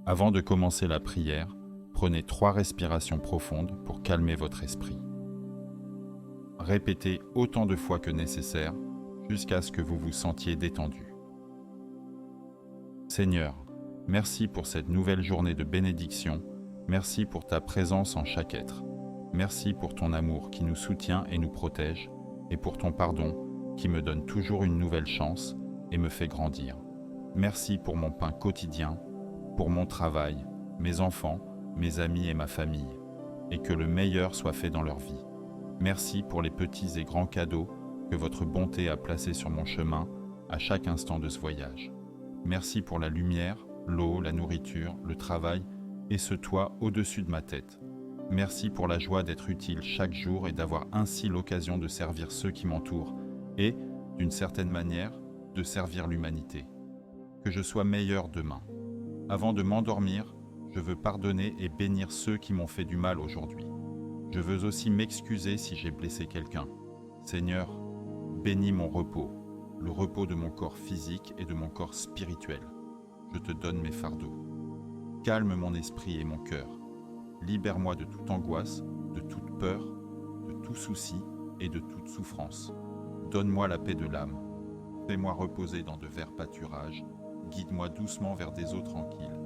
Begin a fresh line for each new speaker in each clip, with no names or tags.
Avant de commencer la prière, prenez 3 respirations profondes pour calmer votre esprit. Répétez autant de fois que nécessaire jusqu'à ce que vous vous sentiez détendu. Seigneur, merci pour cette nouvelle journée de bénédiction, merci pour ta présence en chaque être. Merci pour ton amour qui nous soutient et nous protège, et pour ton pardon qui me donne toujours une nouvelle chance et me fait grandir. Merci pour mon pain quotidien, pour mon travail, mes enfants, mes amis et ma famille, et que le meilleur soit fait dans leur vie. Merci pour les petits et grands cadeaux que votre bonté a placés sur mon chemin à chaque instant de ce voyage. Merci pour la lumière, l'eau, la nourriture, le travail et ce toit au-dessus de ma tête. Merci pour la joie d'être utile chaque jour et d'avoir ainsi l'occasion de servir ceux qui m'entourent et, d'une certaine manière, de servir l'humanité. Que je sois meilleur demain. Avant de m'endormir, je veux pardonner et bénir ceux qui m'ont fait du mal aujourd'hui. Je veux aussi m'excuser si j'ai blessé quelqu'un. Seigneur, bénis mon repos, le repos de mon corps physique et de mon corps spirituel. Je te donne mes fardeaux. Calme mon esprit et mon cœur. Libère-moi de toute angoisse, de toute peur, de tout souci et de toute souffrance. Donne-moi la paix de l'âme. Fais-moi reposer dans de verts pâturages. Guide-moi doucement vers des eaux tranquilles.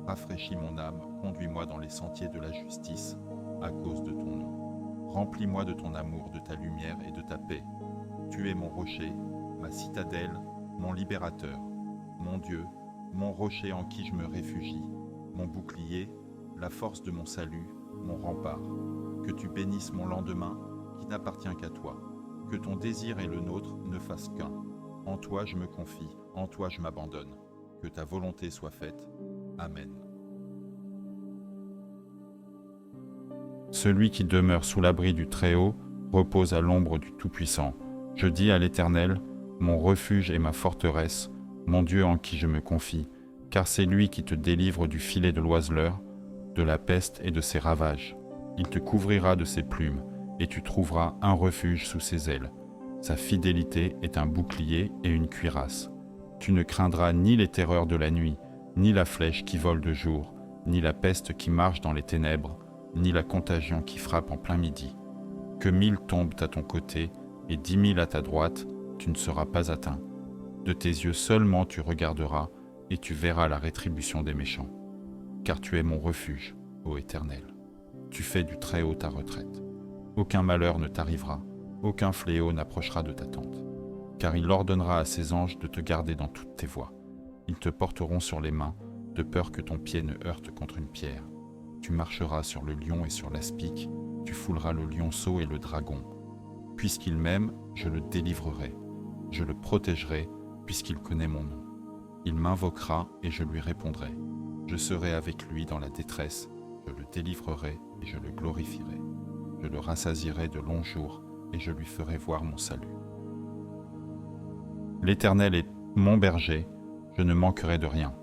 Rafraîchis mon âme, conduis-moi dans les sentiers de la justice, à cause de ton nom. Remplis-moi de ton amour, de ta lumière et de ta paix. Tu es mon rocher, ma citadelle, mon libérateur, mon Dieu, mon rocher en qui je me réfugie, mon bouclier, la force de mon salut, mon rempart. Que tu bénisses mon lendemain, qui n'appartient qu'à toi. Que ton désir et le nôtre ne fassent qu'un. En toi je me confie, en toi je m'abandonne. Que ta volonté soit faite. Amen. Celui qui demeure sous l'abri du Très-Haut repose à l'ombre du Tout-Puissant. Je dis à l'Éternel, mon refuge et ma forteresse, mon Dieu en qui je me confie, car c'est lui qui te délivre du filet de l'oiseleur, de la peste et de ses ravages. Il te couvrira de ses plumes, et tu trouveras un refuge sous ses ailes. Sa fidélité est un bouclier et une cuirasse. Tu ne craindras ni les terreurs de la nuit, ni la flèche qui vole de jour, ni la peste qui marche dans les ténèbres, ni la contagion qui frappe en plein midi. Que 1000 tombent à ton côté et 10 000 à ta droite, tu ne seras pas atteint. De tes yeux seulement tu regarderas et tu verras la rétribution des méchants. Car tu es mon refuge, ô Éternel. Tu fais du Très-Haut ta retraite. Aucun malheur ne t'arrivera, aucun fléau n'approchera de ta tente. Car il ordonnera à ses anges de te garder dans toutes tes voies. Ils te porteront sur les mains, de peur que ton pied ne heurte contre une pierre. Tu marcheras sur le lion et sur l'aspic, tu fouleras le lionceau et le dragon. Puisqu'il m'aime, je le délivrerai. Je le protégerai, puisqu'il connaît mon nom. Il m'invoquera et je lui répondrai. Je serai avec lui dans la détresse, je le délivrerai et je le glorifierai. Je le rassasierai de longs jours et je lui ferai voir mon salut. L'Éternel est mon berger, je ne manquerai de rien.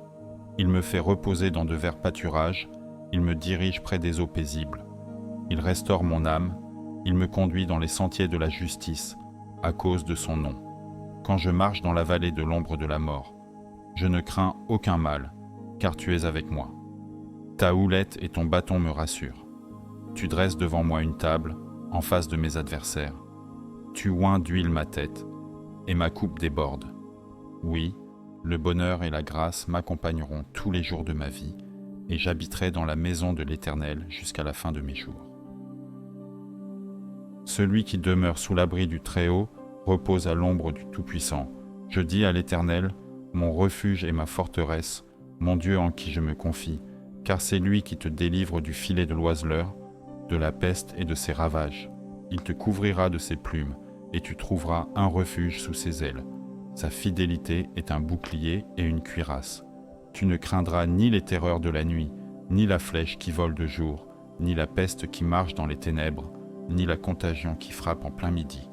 Il me fait reposer dans de verts pâturages, il me dirige près des eaux paisibles. Il restaure mon âme, il me conduit dans les sentiers de la justice, à cause de son nom. Quand je marche dans la vallée de l'ombre de la mort, je ne crains aucun mal, car tu es avec moi. Ta houlette et ton bâton me rassurent. Tu dresses devant moi une table, en face de mes adversaires. Tu oins d'huile ma tête, et ma coupe déborde. Oui, le bonheur et la grâce m'accompagneront tous les jours de ma vie, et j'habiterai dans la maison de l'Éternel jusqu'à la fin de mes jours. Celui qui demeure sous l'abri du Très-Haut repose à l'ombre du Tout-Puissant. Je dis à l'Éternel, mon refuge et ma forteresse, mon Dieu en qui je me confie, car c'est lui qui te délivre du filet de l'oiseleur, de la peste et de ses ravages. Il te couvrira de ses plumes, et tu trouveras un refuge sous ses ailes. Sa fidélité est un bouclier et une cuirasse. Tu ne craindras ni les terreurs de la nuit, ni la flèche qui vole de jour, ni la peste qui marche dans les ténèbres, ni la contagion qui frappe en plein midi.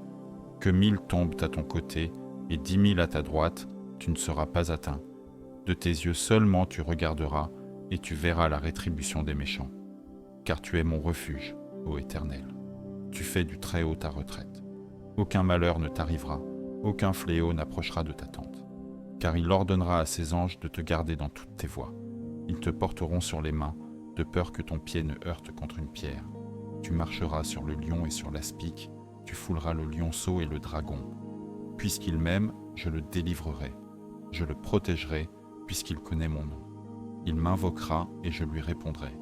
Que 1000 tombent à ton côté et 10 000 à ta droite, tu ne seras pas atteint. De tes yeux seulement tu regarderas et tu verras la rétribution des méchants. Car tu es mon refuge, ô Éternel. Tu fais du Très-Haut ta retraite. Aucun malheur ne t'arrivera, aucun fléau n'approchera de ta tente. Car il ordonnera à ses anges de te garder dans toutes tes voies. Ils te porteront sur les mains, de peur que ton pied ne heurte contre une pierre. Tu marcheras sur le lion et sur l'aspic, tu fouleras le lionceau et le dragon. Puisqu'il m'aime, je le délivrerai. Je le protégerai, puisqu'il connaît mon nom. Il m'invoquera et je lui répondrai.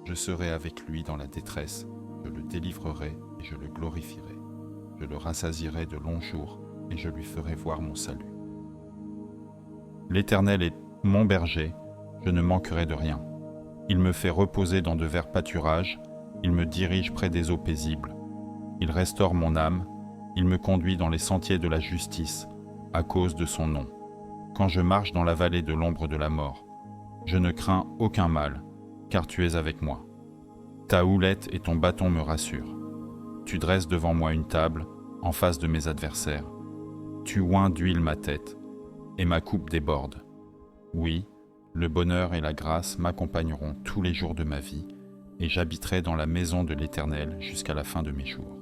Je serai avec lui dans la détresse, je le délivrerai et je le glorifierai. Je le rassasierai de longs jours et je lui ferai voir mon salut. L'Éternel est mon berger, je ne manquerai de rien. Il me fait reposer dans de verts pâturages, il me dirige près des eaux paisibles. Il restaure mon âme, il me conduit dans les sentiers de la justice, à cause de son nom. Quand je marche dans la vallée de l'ombre de la mort, je ne crains aucun mal, car tu es avec moi. Ta houlette et ton bâton me rassurent. Tu dresses devant moi une table, en face de mes adversaires. Tu oins d'huile ma tête, et ma coupe déborde. Oui, le bonheur et la grâce m'accompagneront tous les jours de ma vie, et j'habiterai dans la maison de l'Éternel jusqu'à la fin de mes jours.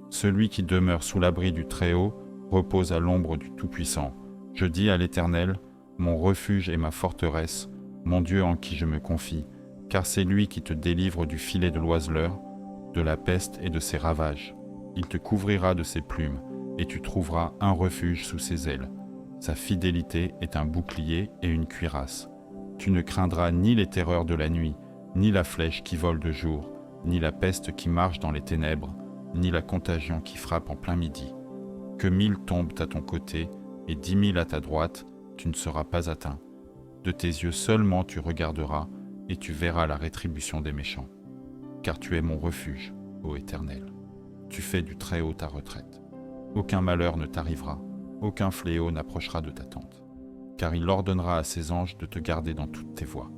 Celui qui demeure sous l'abri du Très-Haut repose à l'ombre du Tout-Puissant. Je dis à l'Éternel, mon refuge et ma forteresse, mon Dieu en qui je me confie, car c'est lui qui te délivre du filet de l'oiseleur, de la peste et de ses ravages. Il te couvrira de ses plumes, et tu trouveras un refuge sous ses ailes. Sa fidélité est un bouclier et une cuirasse. Tu ne craindras ni les terreurs de la nuit, ni la flèche qui vole de jour, ni la peste qui marche dans les ténèbres, ni la contagion qui frappe en plein midi. Que 1000 tombent à ton côté et 10 000 à ta droite, tu ne seras pas atteint. De tes yeux seulement tu regarderas et tu verras la rétribution des méchants. Car tu es mon refuge, ô Éternel. Tu fais du Très-Haut ta retraite. Aucun malheur ne t'arrivera, aucun fléau n'approchera de ta tente. Car il ordonnera à ses anges de te garder dans toutes tes voies.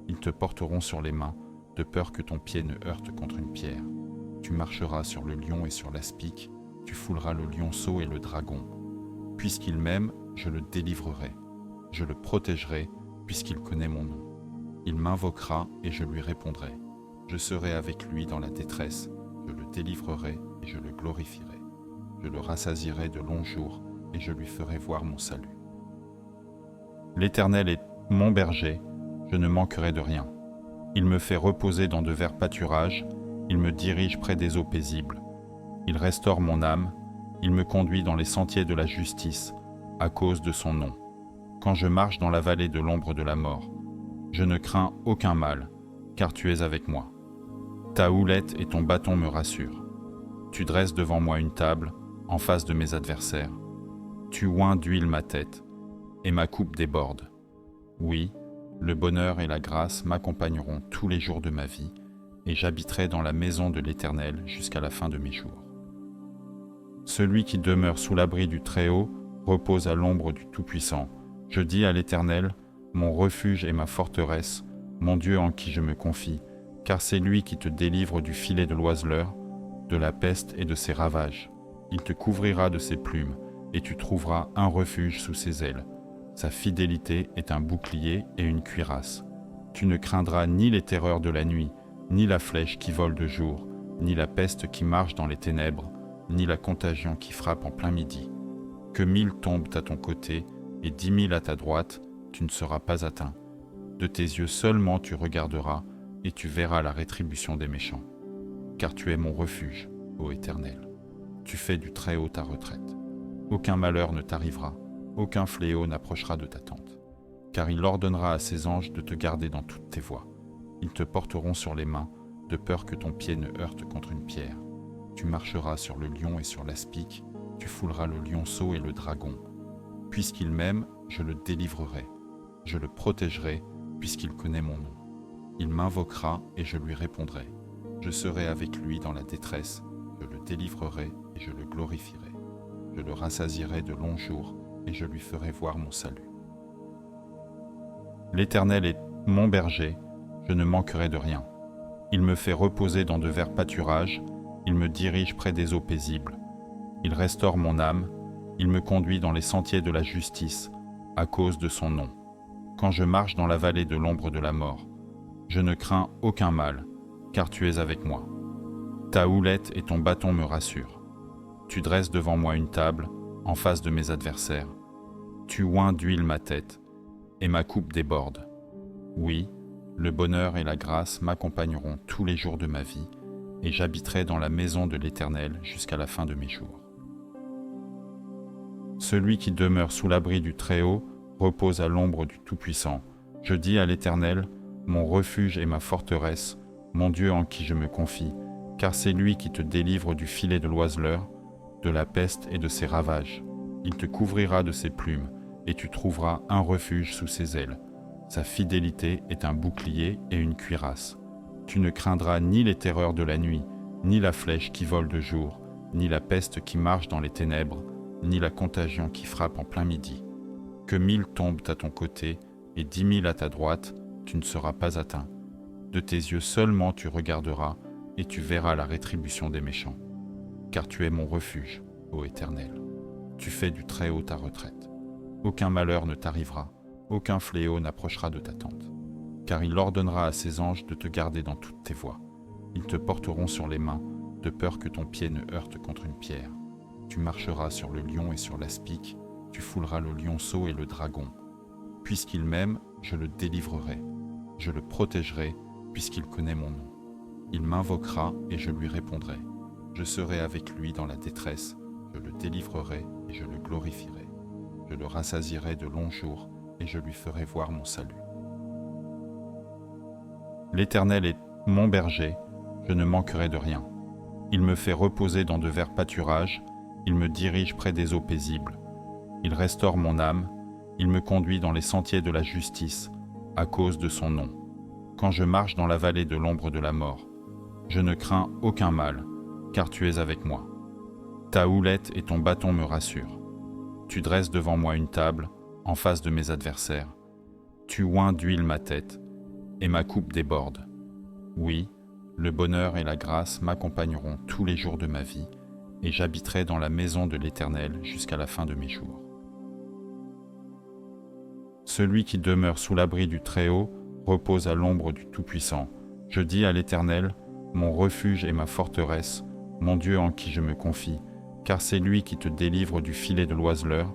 Ils te porteront sur les mains, de peur que ton pied ne heurte contre une pierre. Tu marcheras sur le lion et sur l'aspic, tu fouleras le lionceau et le dragon. Puisqu'il m'aime, je le délivrerai. Je le protégerai, puisqu'il connaît mon nom. Il m'invoquera et je lui répondrai. Je serai avec lui dans la détresse, je le délivrerai et je le glorifierai. Je le rassasierai de longs jours et je lui ferai voir mon salut. L'Éternel est mon berger, je ne manquerai de rien. Il me fait reposer dans de verts pâturages, il me dirige près des eaux paisibles. Il restaure mon âme, il me conduit dans les sentiers de la justice, à cause de son nom. Quand je marche dans la vallée de l'ombre de la mort, je ne crains aucun mal, car tu es avec moi. Ta houlette et ton bâton me rassurent. Tu dresses devant moi une table, en face de mes adversaires. Tu oins d'huile ma tête, et ma coupe déborde. Oui, le bonheur et la grâce m'accompagneront tous les jours de ma vie, et j'habiterai dans la maison de l'Éternel jusqu'à la fin de mes jours. Celui qui demeure sous l'abri du Très-Haut repose à l'ombre du Tout-Puissant. Je dis à l'Éternel, mon refuge et ma forteresse, mon Dieu en qui je me confie, car c'est lui qui te délivre du filet de l'oiseleur, de la peste et de ses ravages. Il te couvrira de ses plumes, et tu trouveras un refuge sous ses ailes. Sa fidélité est un bouclier et une cuirasse. Tu ne craindras ni les terreurs de la nuit, ni la flèche qui vole de jour, ni la peste qui marche dans les ténèbres, ni la contagion qui frappe en plein midi. Que 1000 tombent à ton côté et 10 000 à ta droite, tu ne seras pas atteint. De tes yeux seulement tu regarderas et tu verras la rétribution des méchants. Car tu es mon refuge, ô Éternel. Tu fais du Très-Haut ta retraite. Aucun malheur ne t'arrivera, aucun fléau n'approchera de ta tente. Car il ordonnera à ses anges de te garder dans toutes tes voies. Ils te porteront sur les mains, de peur que ton pied ne heurte contre une pierre. Tu marcheras sur le lion et sur l'aspic, tu fouleras le lionceau et le dragon. Puisqu'il m'aime, je le délivrerai. Je le protégerai, puisqu'il connaît mon nom. Il m'invoquera et je lui répondrai. Je serai avec lui dans la détresse, je le délivrerai et je le glorifierai. Je le rassasierai de longs jours et je lui ferai voir mon salut. L'Éternel est mon berger, je ne manquerai de rien. Il me fait reposer dans de verts pâturages, il me dirige près des eaux paisibles. Il restaure mon âme, il me conduit dans les sentiers de la justice, à cause de son nom. Quand je marche dans la vallée de l'ombre de la mort, je ne crains aucun mal, car tu es avec moi. Ta houlette et ton bâton me rassurent. Tu dresses devant moi une table, en face de mes adversaires. Tu oins d'huile ma tête, et ma coupe déborde. Oui, le bonheur et la grâce m'accompagneront tous les jours de ma vie, et j'habiterai dans la maison de l'Éternel jusqu'à la fin de mes jours. Celui qui demeure sous l'abri du Très-Haut repose à l'ombre du Tout-Puissant. Je dis à l'Éternel, mon refuge et ma forteresse, mon Dieu en qui je me confie, car c'est lui qui te délivre du filet de l'oiseleur, de la peste et de ses ravages. Il te couvrira de ses plumes, et tu trouveras un refuge sous ses ailes. Sa fidélité est un bouclier et une cuirasse. Tu ne craindras ni les terreurs de la nuit, ni la flèche qui vole de jour, ni la peste qui marche dans les ténèbres, ni la contagion qui frappe en plein midi. Que 1000 tombent à ton côté et 10 000 à ta droite, tu ne seras pas atteint. De tes yeux seulement tu regarderas, et tu verras la rétribution des méchants. Car tu es mon refuge, ô Éternel. Tu fais du Très-Haut ta retraite. Aucun malheur ne t'arrivera, aucun fléau n'approchera de ta tente. Car il ordonnera à ses anges de te garder dans toutes tes voies. Ils te porteront sur les mains, de peur que ton pied ne heurte contre une pierre. Tu marcheras sur le lion et sur l'aspic, tu fouleras le lionceau et le dragon. Puisqu'il m'aime, je le délivrerai. Je le protégerai, puisqu'il connaît mon nom. Il m'invoquera et je lui répondrai. Je serai avec lui dans la détresse, je le délivrerai et je le glorifierai. Je le rassasierai de longs jours et je lui ferai voir mon salut. L'Éternel est mon berger, je ne manquerai de rien. Il me fait reposer dans de verts pâturages, il me dirige près des eaux paisibles. Il restaure mon âme, il me conduit dans les sentiers de la justice, à cause de son nom. Quand je marche dans la vallée de l'ombre de la mort, je ne crains aucun mal, car tu es avec moi. Ta houlette et ton bâton me rassurent. Tu dresses devant moi une table, en face de mes adversaires. Tu oins d'huile ma tête, et ma coupe déborde. Oui, le bonheur et la grâce m'accompagneront tous les jours de ma vie, et j'habiterai dans la maison de l'Éternel jusqu'à la fin de mes jours. Celui qui demeure sous l'abri du Très-Haut repose à l'ombre du Tout-Puissant. Je dis à l'Éternel, mon refuge et ma forteresse, mon Dieu en qui je me confie, car c'est lui qui te délivre du filet de l'oiseleur,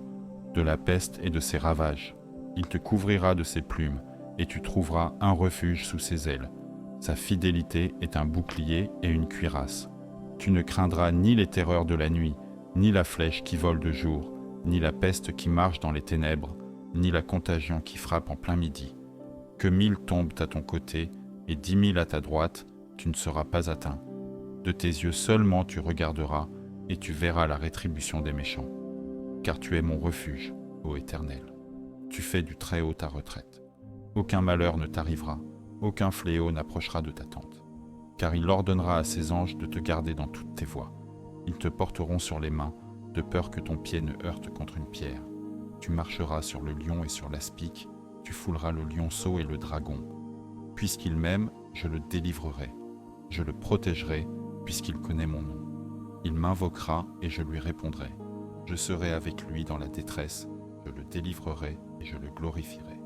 de la peste et de ses ravages. Il te couvrira de ses plumes, et tu trouveras un refuge sous ses ailes. Sa fidélité est un bouclier et une cuirasse. Tu ne craindras ni les terreurs de la nuit, ni la flèche qui vole de jour, ni la peste qui marche dans les ténèbres, ni la contagion qui frappe en plein midi. Que 1000 tombent à ton côté et 10 000 à ta droite, tu ne seras pas atteint. De tes yeux seulement tu regarderas, et tu verras la rétribution des méchants. Car tu es mon refuge, ô Éternel. Tu fais du Très-Haut ta retraite. Aucun malheur ne t'arrivera, aucun fléau n'approchera de ta tente. Car il ordonnera à ses anges de te garder dans toutes tes voies. Ils te porteront sur les mains, de peur que ton pied ne heurte contre une pierre. Tu marcheras sur le lion et sur l'aspic, tu fouleras le lionceau et le dragon. Puisqu'il m'aime, je le délivrerai. Je le protégerai, puisqu'il connaît mon nom. Il m'invoquera et je lui répondrai. Je serai avec lui dans la détresse, je le délivrerai et je le glorifierai.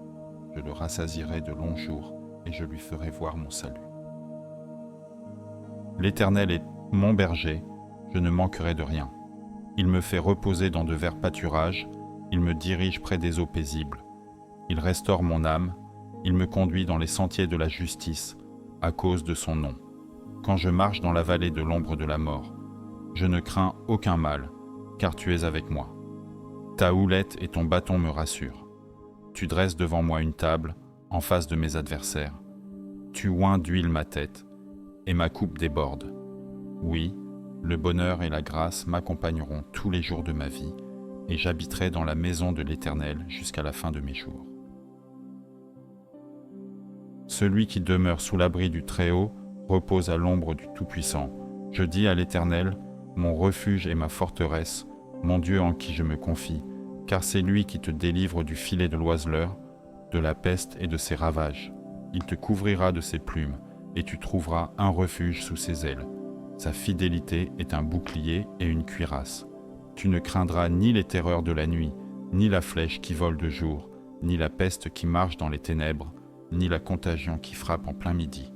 Je le rassasierai de longs jours et je lui ferai voir mon salut. L'Éternel est mon berger, je ne manquerai de rien. Il me fait reposer dans de verts pâturages, il me dirige près des eaux paisibles. Il restaure mon âme, il me conduit dans les sentiers de la justice, à cause de son nom. Quand je marche dans la vallée de l'ombre de la mort, je ne crains aucun mal, car tu es avec moi. Ta houlette et ton bâton me rassurent. Tu dresses devant moi une table, en face de mes adversaires. Tu oins d'huile ma tête, et ma coupe déborde. Oui, le bonheur et la grâce m'accompagneront tous les jours de ma vie, et j'habiterai dans la maison de l'Éternel jusqu'à la fin de mes jours. Celui qui demeure sous l'abri du Très-Haut repose à l'ombre du Tout-Puissant. Je dis à l'Éternel, mon refuge et ma forteresse, mon Dieu en qui je me confie, car c'est lui qui te délivre du filet de l'oiseleur, de la peste et de ses ravages. Il te couvrira de ses plumes, et tu trouveras un refuge sous ses ailes. Sa fidélité est un bouclier et une cuirasse. Tu ne craindras ni les terreurs de la nuit, ni la flèche qui vole de jour, ni la peste qui marche dans les ténèbres, ni la contagion qui frappe en plein midi.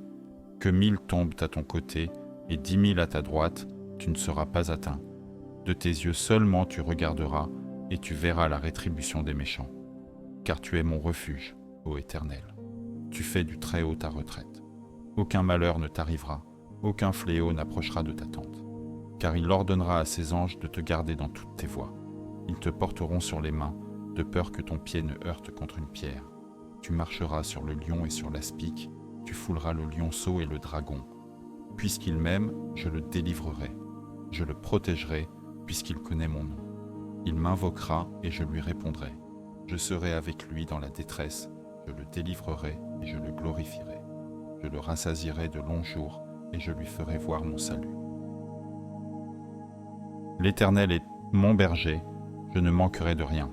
Que 1000 tombent à ton côté et 10 000 à ta droite, tu ne seras pas atteint. De tes yeux seulement tu regarderas, et tu verras la rétribution des méchants. Car tu es mon refuge, ô Éternel. Tu fais du Très-Haut ta retraite. Aucun malheur ne t'arrivera, aucun fléau n'approchera de ta tente. Car il ordonnera à ses anges de te garder dans toutes tes voies. Ils te porteront sur les mains, de peur que ton pied ne heurte contre une pierre. Tu marcheras sur le lion et sur l'aspic, tu fouleras le lionceau et le dragon. Puisqu'il m'aime, je le délivrerai. Je le protégerai, puisqu'il connaît mon nom. Il m'invoquera et je lui répondrai. Je serai avec lui dans la détresse, je le délivrerai et je le glorifierai. Je le rassasierai de longs jours et je lui ferai voir mon salut. L'Éternel est mon berger, je ne manquerai de rien.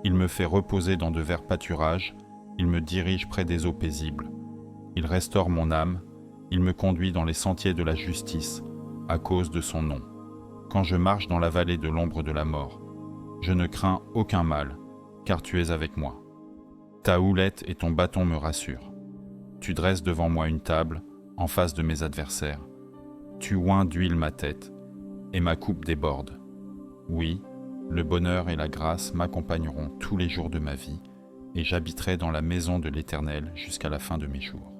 Il me fait reposer dans de verts pâturages, il me dirige près des eaux paisibles. Il restaure mon âme, il me conduit dans les sentiers de la justice, à cause de son nom. Quand je marche dans la vallée de l'ombre de la mort, je ne crains aucun mal, car tu es avec moi. Ta houlette et ton bâton me rassurent. Tu dresses devant moi une table, en face de mes adversaires. Tu oins d'huile ma tête, et ma coupe déborde. Oui, le bonheur et la grâce m'accompagneront tous les jours de ma vie, et j'habiterai dans la maison de l'Éternel jusqu'à la fin de mes jours.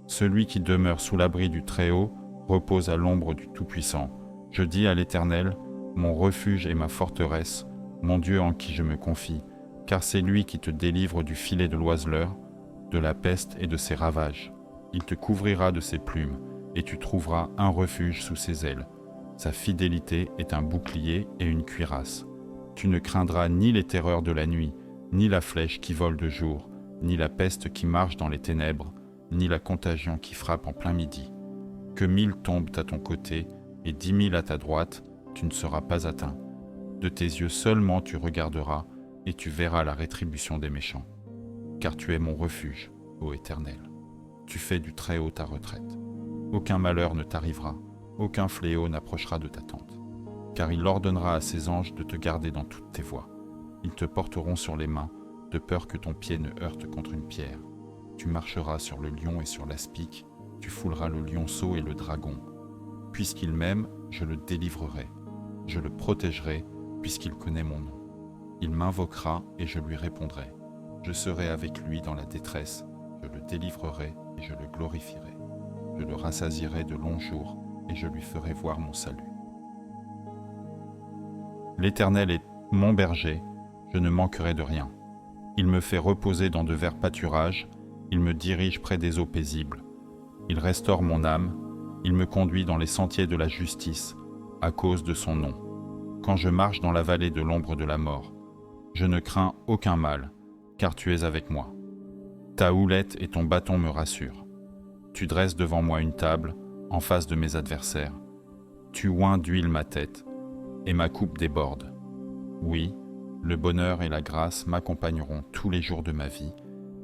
Celui qui demeure sous l'abri du Très-Haut repose à l'ombre du Tout-Puissant. Je dis à l'Éternel, mon refuge et ma forteresse, mon Dieu en qui je me confie, car c'est lui qui te délivre du filet de l'oiseleur, de la peste et de ses ravages. Il te couvrira de ses plumes, et tu trouveras un refuge sous ses ailes. Sa fidélité est un bouclier et une cuirasse. Tu ne craindras ni les terreurs de la nuit, ni la flèche qui vole de jour, ni la peste qui marche dans les ténèbres, ni la contagion qui frappe en plein midi. Que 1000 tombent à ton côté et 10 000 à ta droite, tu ne seras pas atteint. De tes yeux seulement tu regarderas et tu verras la rétribution des méchants. Car tu es mon refuge, ô Éternel. Tu fais du Très-Haut ta retraite. Aucun malheur ne t'arrivera, aucun fléau n'approchera de ta tente. Car il ordonnera à ses anges de te garder dans toutes tes voies. Ils te porteront sur les mains, de peur que ton pied ne heurte contre une pierre. Tu marcheras sur le lion et sur l'aspic, tu fouleras le lionceau et le dragon. Puisqu'il m'aime, je le délivrerai. Je le protégerai, puisqu'il connaît mon nom. Il m'invoquera et je lui répondrai. Je serai avec lui dans la détresse, je le délivrerai et je le glorifierai. Je le rassasierai de longs jours et je lui ferai voir mon salut. L'Éternel est mon berger, je ne manquerai de rien. Il me fait reposer dans de verts pâturages, il me dirige près des eaux paisibles. Il restaure mon âme, il me conduit dans les sentiers de la justice, à cause de son nom. Quand je marche dans la vallée de l'ombre de la mort, je ne crains aucun mal, car tu es avec moi. Ta houlette et ton bâton me rassurent. Tu dresses devant moi une table, en face de mes adversaires. Tu oins d'huile ma tête, et ma coupe déborde. Oui, le bonheur et la grâce m'accompagneront tous les jours de ma vie,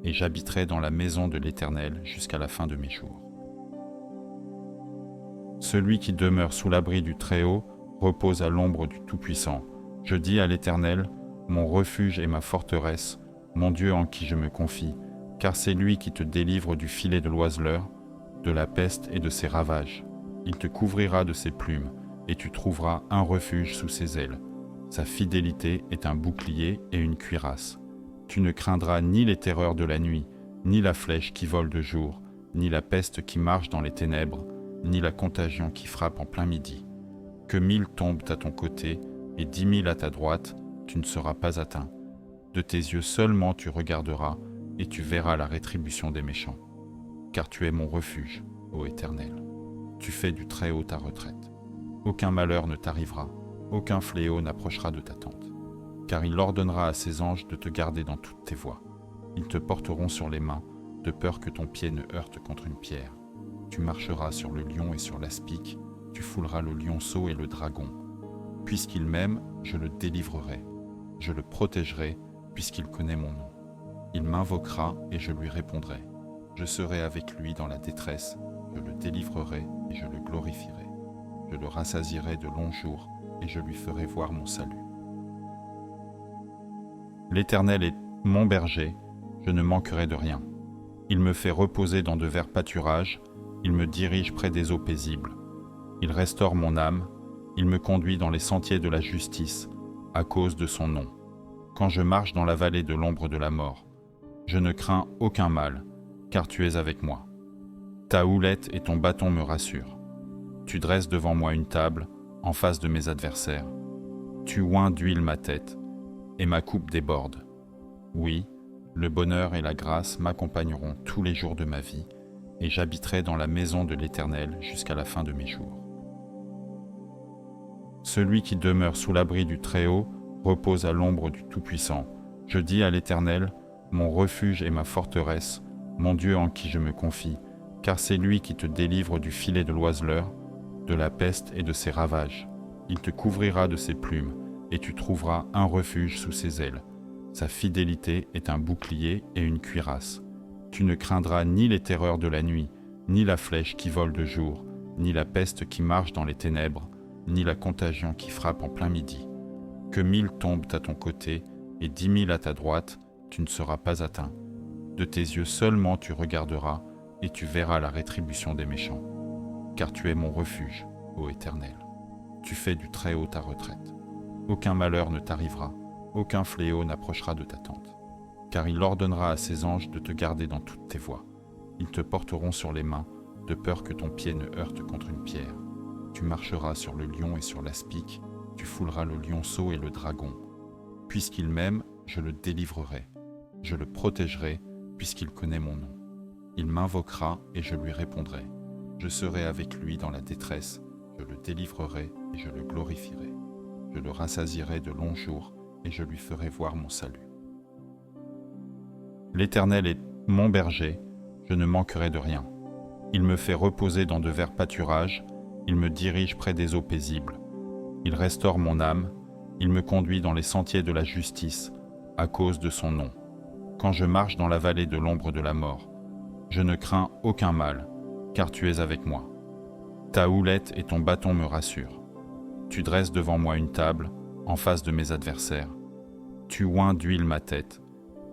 et j'habiterai dans la maison de l'Éternel jusqu'à la fin de mes jours. Celui qui demeure sous l'abri du Très-Haut repose à l'ombre du Tout-Puissant. Je dis à l'Éternel, mon refuge et ma forteresse, mon Dieu en qui je me confie, car c'est lui qui te délivre du filet de l'oiseleur, de la peste et de ses ravages. Il te couvrira de ses plumes, et tu trouveras un refuge sous ses ailes. Sa fidélité est un bouclier et une cuirasse. Tu ne craindras ni les terreurs de la nuit, ni la flèche qui vole de jour, ni la peste qui marche dans les ténèbres, ni la contagion qui frappe en plein midi. Que 1000 tombent à ton côté et 10 000 à ta droite, tu ne seras pas atteint. De tes yeux seulement tu regarderas et tu verras la rétribution des méchants. Car tu es mon refuge, ô Éternel. Tu fais du Très-Haut ta retraite. Aucun malheur ne t'arrivera, aucun fléau n'approchera de ta tente. Car il ordonnera à ses anges de te garder dans toutes tes voies. Ils te porteront sur les mains, de peur que ton pied ne heurte contre une pierre. Tu marcheras sur le lion et sur l'aspic, tu fouleras le lionceau et le dragon. Puisqu'il m'aime, je le délivrerai. Je le protégerai, puisqu'il connaît mon nom. Il m'invoquera et je lui répondrai. Je serai avec lui dans la détresse, je le délivrerai et je le glorifierai. Je le rassasierai de longs jours et je lui ferai voir mon salut. L'Éternel est mon berger, je ne manquerai de rien. Il me fait reposer dans de verts pâturages, il me dirige près des eaux paisibles. Il restaure mon âme, il me conduit dans les sentiers de la justice, à cause de son nom. Quand je marche dans la vallée de l'ombre de la mort, Je ne crains aucun mal, car tu es avec moi. Ta houlette et ton bâton me rassurent. Tu dresses devant moi une table, en face de mes adversaires. Tu oins d'huile ma tête, et ma coupe déborde. Oui, le bonheur et la grâce m'accompagneront tous les jours de ma vie, et j'habiterai dans la maison de l'Éternel jusqu'à la fin de mes jours. Celui qui demeure sous l'abri du Très-Haut repose à l'ombre du Tout-Puissant. Je dis à l'Éternel, mon refuge et ma forteresse, mon Dieu en qui je me confie, car c'est lui qui te délivre du filet de l'oiseleur, de la peste et de ses ravages. Il te couvrira de ses plumes, et tu trouveras un refuge sous ses ailes. Sa fidélité est un bouclier et une cuirasse. Tu ne craindras ni les terreurs de la nuit, ni la flèche qui vole de jour, ni la peste qui marche dans les ténèbres, ni la contagion qui frappe en plein midi. Que 1000 tombent à ton côté et 10 000 à ta droite, tu ne seras pas atteint. De tes yeux seulement tu regarderas et tu verras la rétribution des méchants. Car tu es mon refuge, ô Éternel. Tu fais du Très-Haut ta retraite. Aucun malheur ne t'arrivera, aucun fléau n'approchera de ta tente. Car il ordonnera à ses anges de te garder dans toutes tes voies. Ils te porteront sur les mains, de peur que ton pied ne heurte contre une pierre. Tu marcheras sur le lion et sur l'aspic, tu fouleras le lionceau et le dragon. Puisqu'il m'aime, je le délivrerai. Je le protégerai, puisqu'il connaît mon nom. Il m'invoquera et je lui répondrai. Je serai avec lui dans la détresse, je le délivrerai et je le glorifierai. Je le rassasierai de longs jours et je lui ferai voir mon salut. L'Éternel est mon berger, je ne manquerai de rien. Il me fait reposer dans de verts pâturages, il me dirige près des eaux paisibles. Il restaure mon âme, il me conduit dans les sentiers de la justice, à cause de son nom. Quand je marche dans la vallée de l'ombre de la mort, je ne crains aucun mal, car tu es avec moi. Ta houlette et ton bâton me rassurent. Tu dresses devant moi une table, en face de mes adversaires. Tu oins d'huile ma tête,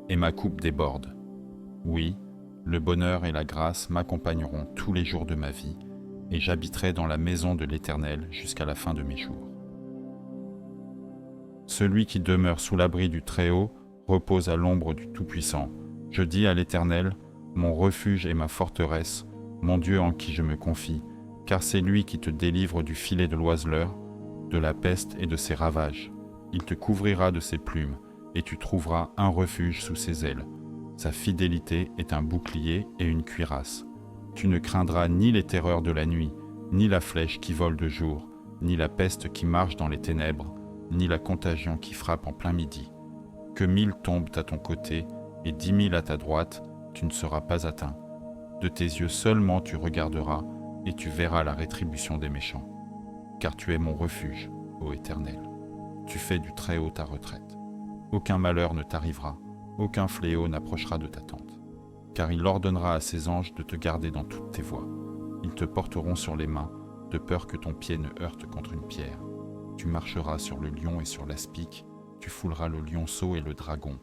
et ma coupe déborde. Oui, le bonheur et la grâce m'accompagneront tous les jours de ma vie, et j'habiterai dans la maison de l'Éternel jusqu'à la fin de mes jours. Celui qui demeure sous l'abri du Très-Haut repose à l'ombre du Tout-Puissant. Je dis à l'Éternel, mon refuge et ma forteresse, mon Dieu en qui je me confie, car c'est lui qui te délivre du filet de l'oiseleur, de la peste et de ses ravages. Il te couvrira de ses plumes, et tu trouveras un refuge sous ses ailes. Sa fidélité est un bouclier et une cuirasse. Tu ne craindras ni les terreurs de la nuit, ni la flèche qui vole de jour, ni la peste qui marche dans les ténèbres, ni la contagion qui frappe en plein midi. Que 1000 tombent à ton côté et 10 000 à ta droite, tu ne seras pas atteint. De tes yeux seulement tu regarderas et tu verras la rétribution des méchants. Car tu es mon refuge, ô Éternel. Tu fais du Très-Haut ta retraite. Aucun malheur ne t'arrivera, aucun fléau n'approchera de ta tente. Car il ordonnera à ses anges de te garder dans toutes tes voies. Ils te porteront sur les mains, de peur que ton pied ne heurte contre une pierre. Tu marcheras sur le lion et sur l'aspic, tu fouleras le lionceau et le dragon.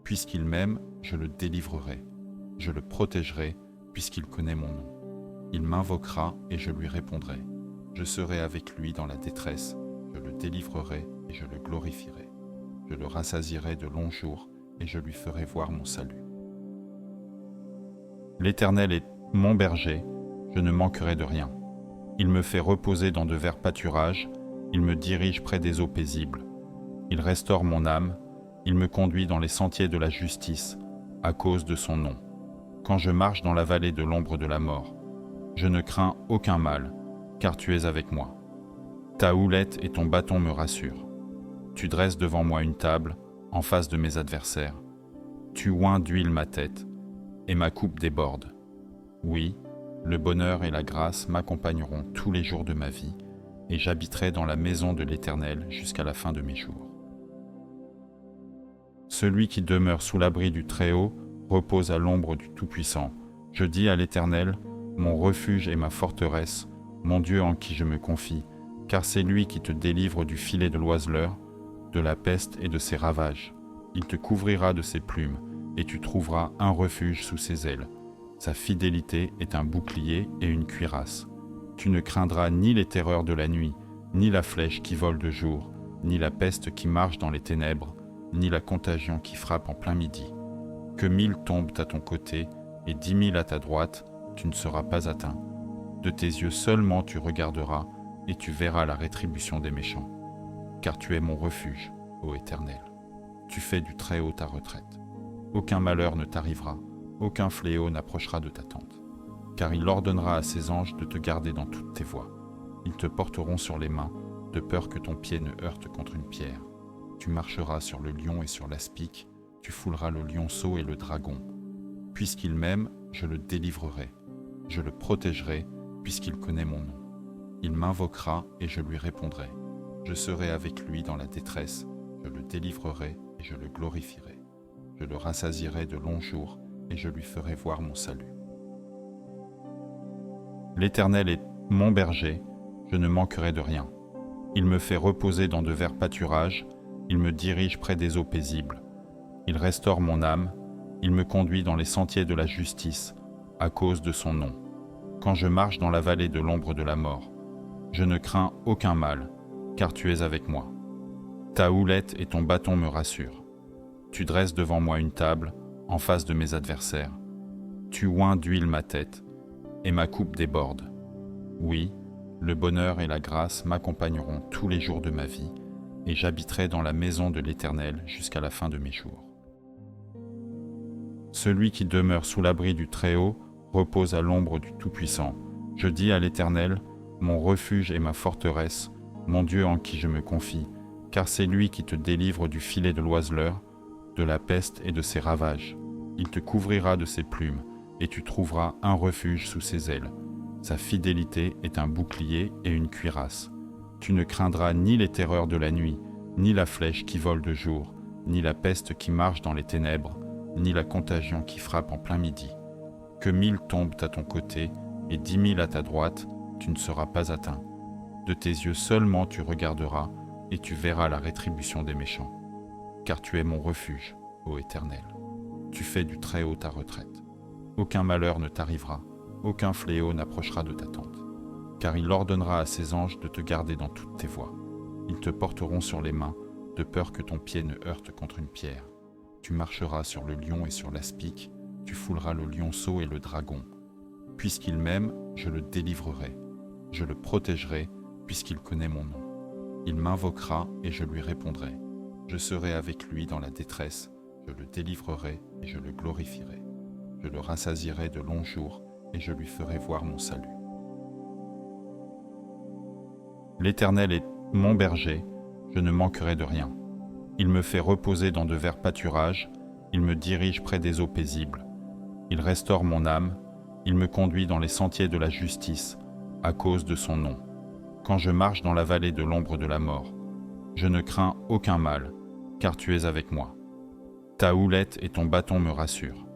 Puisqu'il m'aime, je le délivrerai. Je le protégerai, puisqu'il connaît mon nom. Il m'invoquera et je lui répondrai. Je serai avec lui dans la détresse, je le délivrerai et je le glorifierai. Je le rassasierai de longs jours et je lui ferai voir mon salut. L'Éternel est mon berger, je ne manquerai de rien. Il me fait reposer dans de verts pâturages, il me dirige près des eaux paisibles. Il restaure mon âme, il me conduit dans les sentiers de la justice, à cause de son nom. Quand je marche dans la vallée de l'ombre de la mort, je ne crains aucun mal, car tu es avec moi. Ta houlette et ton bâton me rassurent. Tu dresses devant moi une table, en face de mes adversaires. Tu oins d'huile ma tête, et ma coupe déborde. Oui, le bonheur et la grâce m'accompagneront tous les jours de ma vie, et j'habiterai dans la maison de l'Éternel jusqu'à la fin de mes jours. Celui qui demeure sous l'abri du Très-Haut repose à l'ombre du Tout-Puissant. Je dis à l'Éternel, mon refuge et ma forteresse, mon Dieu en qui je me confie, car c'est lui qui te délivre du filet de l'oiseleur, de la peste et de ses ravages. Il te couvrira de ses plumes, et tu trouveras un refuge sous ses ailes. Sa fidélité est un bouclier et une cuirasse. Tu ne craindras ni les terreurs de la nuit, ni la flèche qui vole de jour, ni la peste qui marche dans les ténèbres, ni la contagion qui frappe en plein midi. Que 1000 tombent à ton côté et 10 000 à ta droite, tu ne seras pas atteint. De tes yeux seulement tu regarderas, et tu verras la rétribution des méchants. Car tu es mon refuge, ô Éternel. Tu fais du Très-Haut ta retraite. Aucun malheur ne t'arrivera, aucun fléau n'approchera de ta tente. Car il ordonnera à ses anges de te garder dans toutes tes voies. Ils te porteront sur les mains, de peur que ton pied ne heurte contre une pierre. Tu marcheras sur le lion et sur l'aspic, tu fouleras le lionceau et le dragon. Puisqu'il m'aime, je le délivrerai. Je le protégerai, puisqu'il connaît mon nom. Il m'invoquera et je lui répondrai. Je serai avec lui dans la détresse, je le délivrerai et je le glorifierai. Je le rassasierai de longs jours et je lui ferai voir mon salut. L'Éternel est mon berger, je ne manquerai de rien. Il me fait reposer dans de verts pâturages, il me dirige près des eaux paisibles. Il restaure mon âme, il me conduit dans les sentiers de la justice, à cause de son nom. Quand je marche dans la vallée de l'ombre de la mort, je ne crains aucun mal, car tu es avec moi. Ta houlette et ton bâton me rassurent. Tu dresses devant moi une table, en face de mes adversaires. Tu oins d'huile ma tête, et ma coupe déborde. Oui, le bonheur et la grâce m'accompagneront tous les jours de ma vie, et j'habiterai dans la maison de l'Éternel jusqu'à la fin de mes jours. Celui qui demeure sous l'abri du Très-Haut repose à l'ombre du Tout-Puissant. Je dis à l'Éternel, mon refuge et ma forteresse, mon Dieu en qui je me confie, car c'est lui qui te délivre du filet de l'oiseleur, de la peste et de ses ravages. Il te couvrira de ses plumes, et tu trouveras un refuge sous ses ailes. Sa fidélité est un bouclier et une cuirasse. Tu ne craindras ni les terreurs de la nuit, ni la flèche qui vole de jour, ni la peste qui marche dans les ténèbres, ni la contagion qui frappe en plein midi. Que 1000 tombent à ton côté et 10 000 à ta droite, tu ne seras pas atteint. De tes yeux seulement tu regarderas, et tu verras la rétribution des méchants. Car tu es mon refuge, ô Éternel. Tu fais du Très-Haut ta retraite. Aucun malheur ne t'arrivera, aucun fléau n'approchera de ta tente. Car il ordonnera à ses anges de te garder dans toutes tes voies. Ils te porteront sur les mains, de peur que ton pied ne heurte contre une pierre. Tu marcheras sur le lion et sur l'aspic, tu fouleras le lionceau et le dragon. Puisqu'il m'aime, je le délivrerai. Je le protégerai, puisqu'il connaît mon nom. Il m'invoquera et je lui répondrai. Je serai avec lui dans la détresse, je le délivrerai et je le glorifierai. Je le rassasierai de longs jours et je lui ferai voir mon salut. L'Éternel est mon berger, je ne manquerai de rien. Il me fait reposer dans de verts pâturages, il me dirige près des eaux paisibles. Il restaure mon âme, il me conduit dans les sentiers de la justice, à cause de son nom. Quand je marche dans la vallée de l'ombre de la mort, je ne crains aucun mal, car tu es avec moi. Ta houlette et ton bâton me rassurent.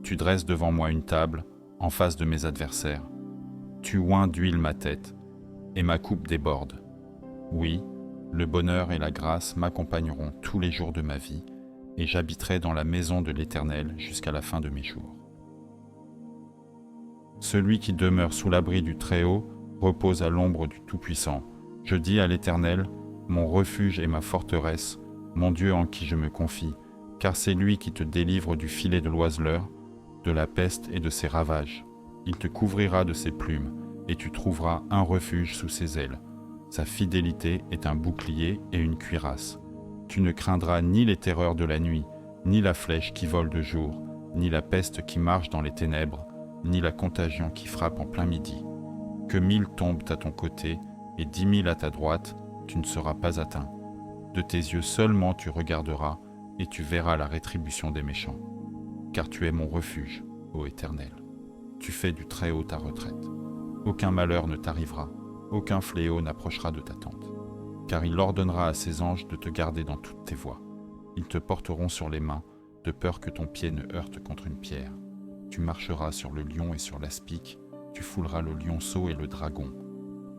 Tu dresses devant moi une table, en face de mes adversaires. Tu oins d'huile ma tête, et ma coupe déborde. Oui, le bonheur et la grâce m'accompagneront tous les jours de ma vie, et j'habiterai dans la maison de l'Éternel jusqu'à la fin de mes jours. Celui qui demeure sous l'abri du Très-Haut repose à l'ombre du Tout-Puissant. Je dis à l'Éternel, mon refuge et ma forteresse, mon Dieu en qui je me confie, car c'est lui qui te délivre du filet de l'oiseleur, de la peste et de ses ravages. Il te couvrira de ses plumes, et tu trouveras un refuge sous ses ailes. Sa fidélité est un bouclier et une cuirasse. Tu ne craindras ni les terreurs de la nuit, ni la flèche qui vole de jour, ni la peste qui marche dans les ténèbres, ni la contagion qui frappe en plein midi. Que 1000 tombent à ton côté et 10 000 à ta droite, tu ne seras pas atteint. De tes yeux seulement tu regarderas, et tu verras la rétribution des méchants. Car tu es mon refuge, ô Éternel. Tu fais du Très-Haut ta retraite. Aucun malheur ne t'arrivera, aucun fléau n'approchera de ta tente. Car il ordonnera à ses anges de te garder dans toutes tes voies. Ils te porteront sur les mains, de peur que ton pied ne heurte contre une pierre. Tu marcheras sur le lion et sur l'aspic, tu fouleras le lionceau et le dragon.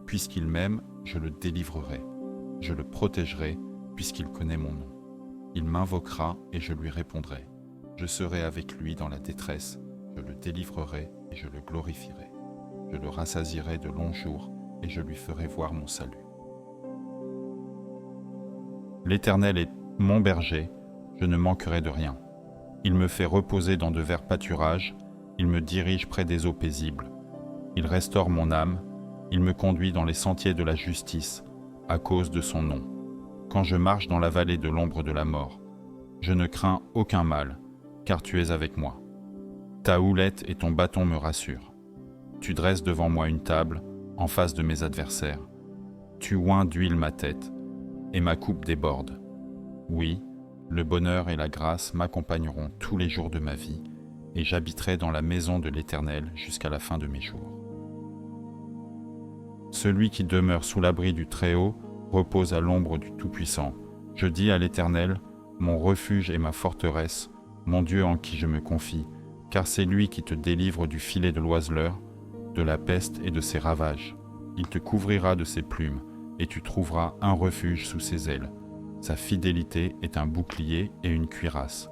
Puisqu'il m'aime, je le délivrerai. Je le protégerai, puisqu'il connaît mon nom. Il m'invoquera et je lui répondrai. Je serai avec lui dans la détresse, je le délivrerai et je le glorifierai. Je le rassasierai de longs jours et je lui ferai voir mon salut. L'Éternel est mon berger, je ne manquerai de rien. Il me fait reposer dans de verts pâturages, il me dirige près des eaux paisibles. Il restaure mon âme, il me conduit dans les sentiers de la justice, à cause de son nom. Quand je marche dans la vallée de l'ombre de la mort, je ne crains aucun mal, car tu es avec moi. Ta houlette et ton bâton me rassurent. Tu dresses devant moi une table, en face de mes adversaires. Tu oins d'huile ma tête, et ma coupe déborde. Oui, le bonheur et la grâce m'accompagneront tous les jours de ma vie, et j'habiterai dans la maison de l'Éternel jusqu'à la fin de mes jours. Celui qui demeure sous l'abri du Très-Haut repose à l'ombre du Tout-Puissant. Je dis à l'Éternel, mon refuge et ma forteresse, mon Dieu en qui je me confie, car c'est lui qui te délivre du filet de l'oiseleur, de la peste et de ses ravages. Il te couvrira de ses plumes, et tu trouveras un refuge sous ses ailes. Sa fidélité est un bouclier et une cuirasse.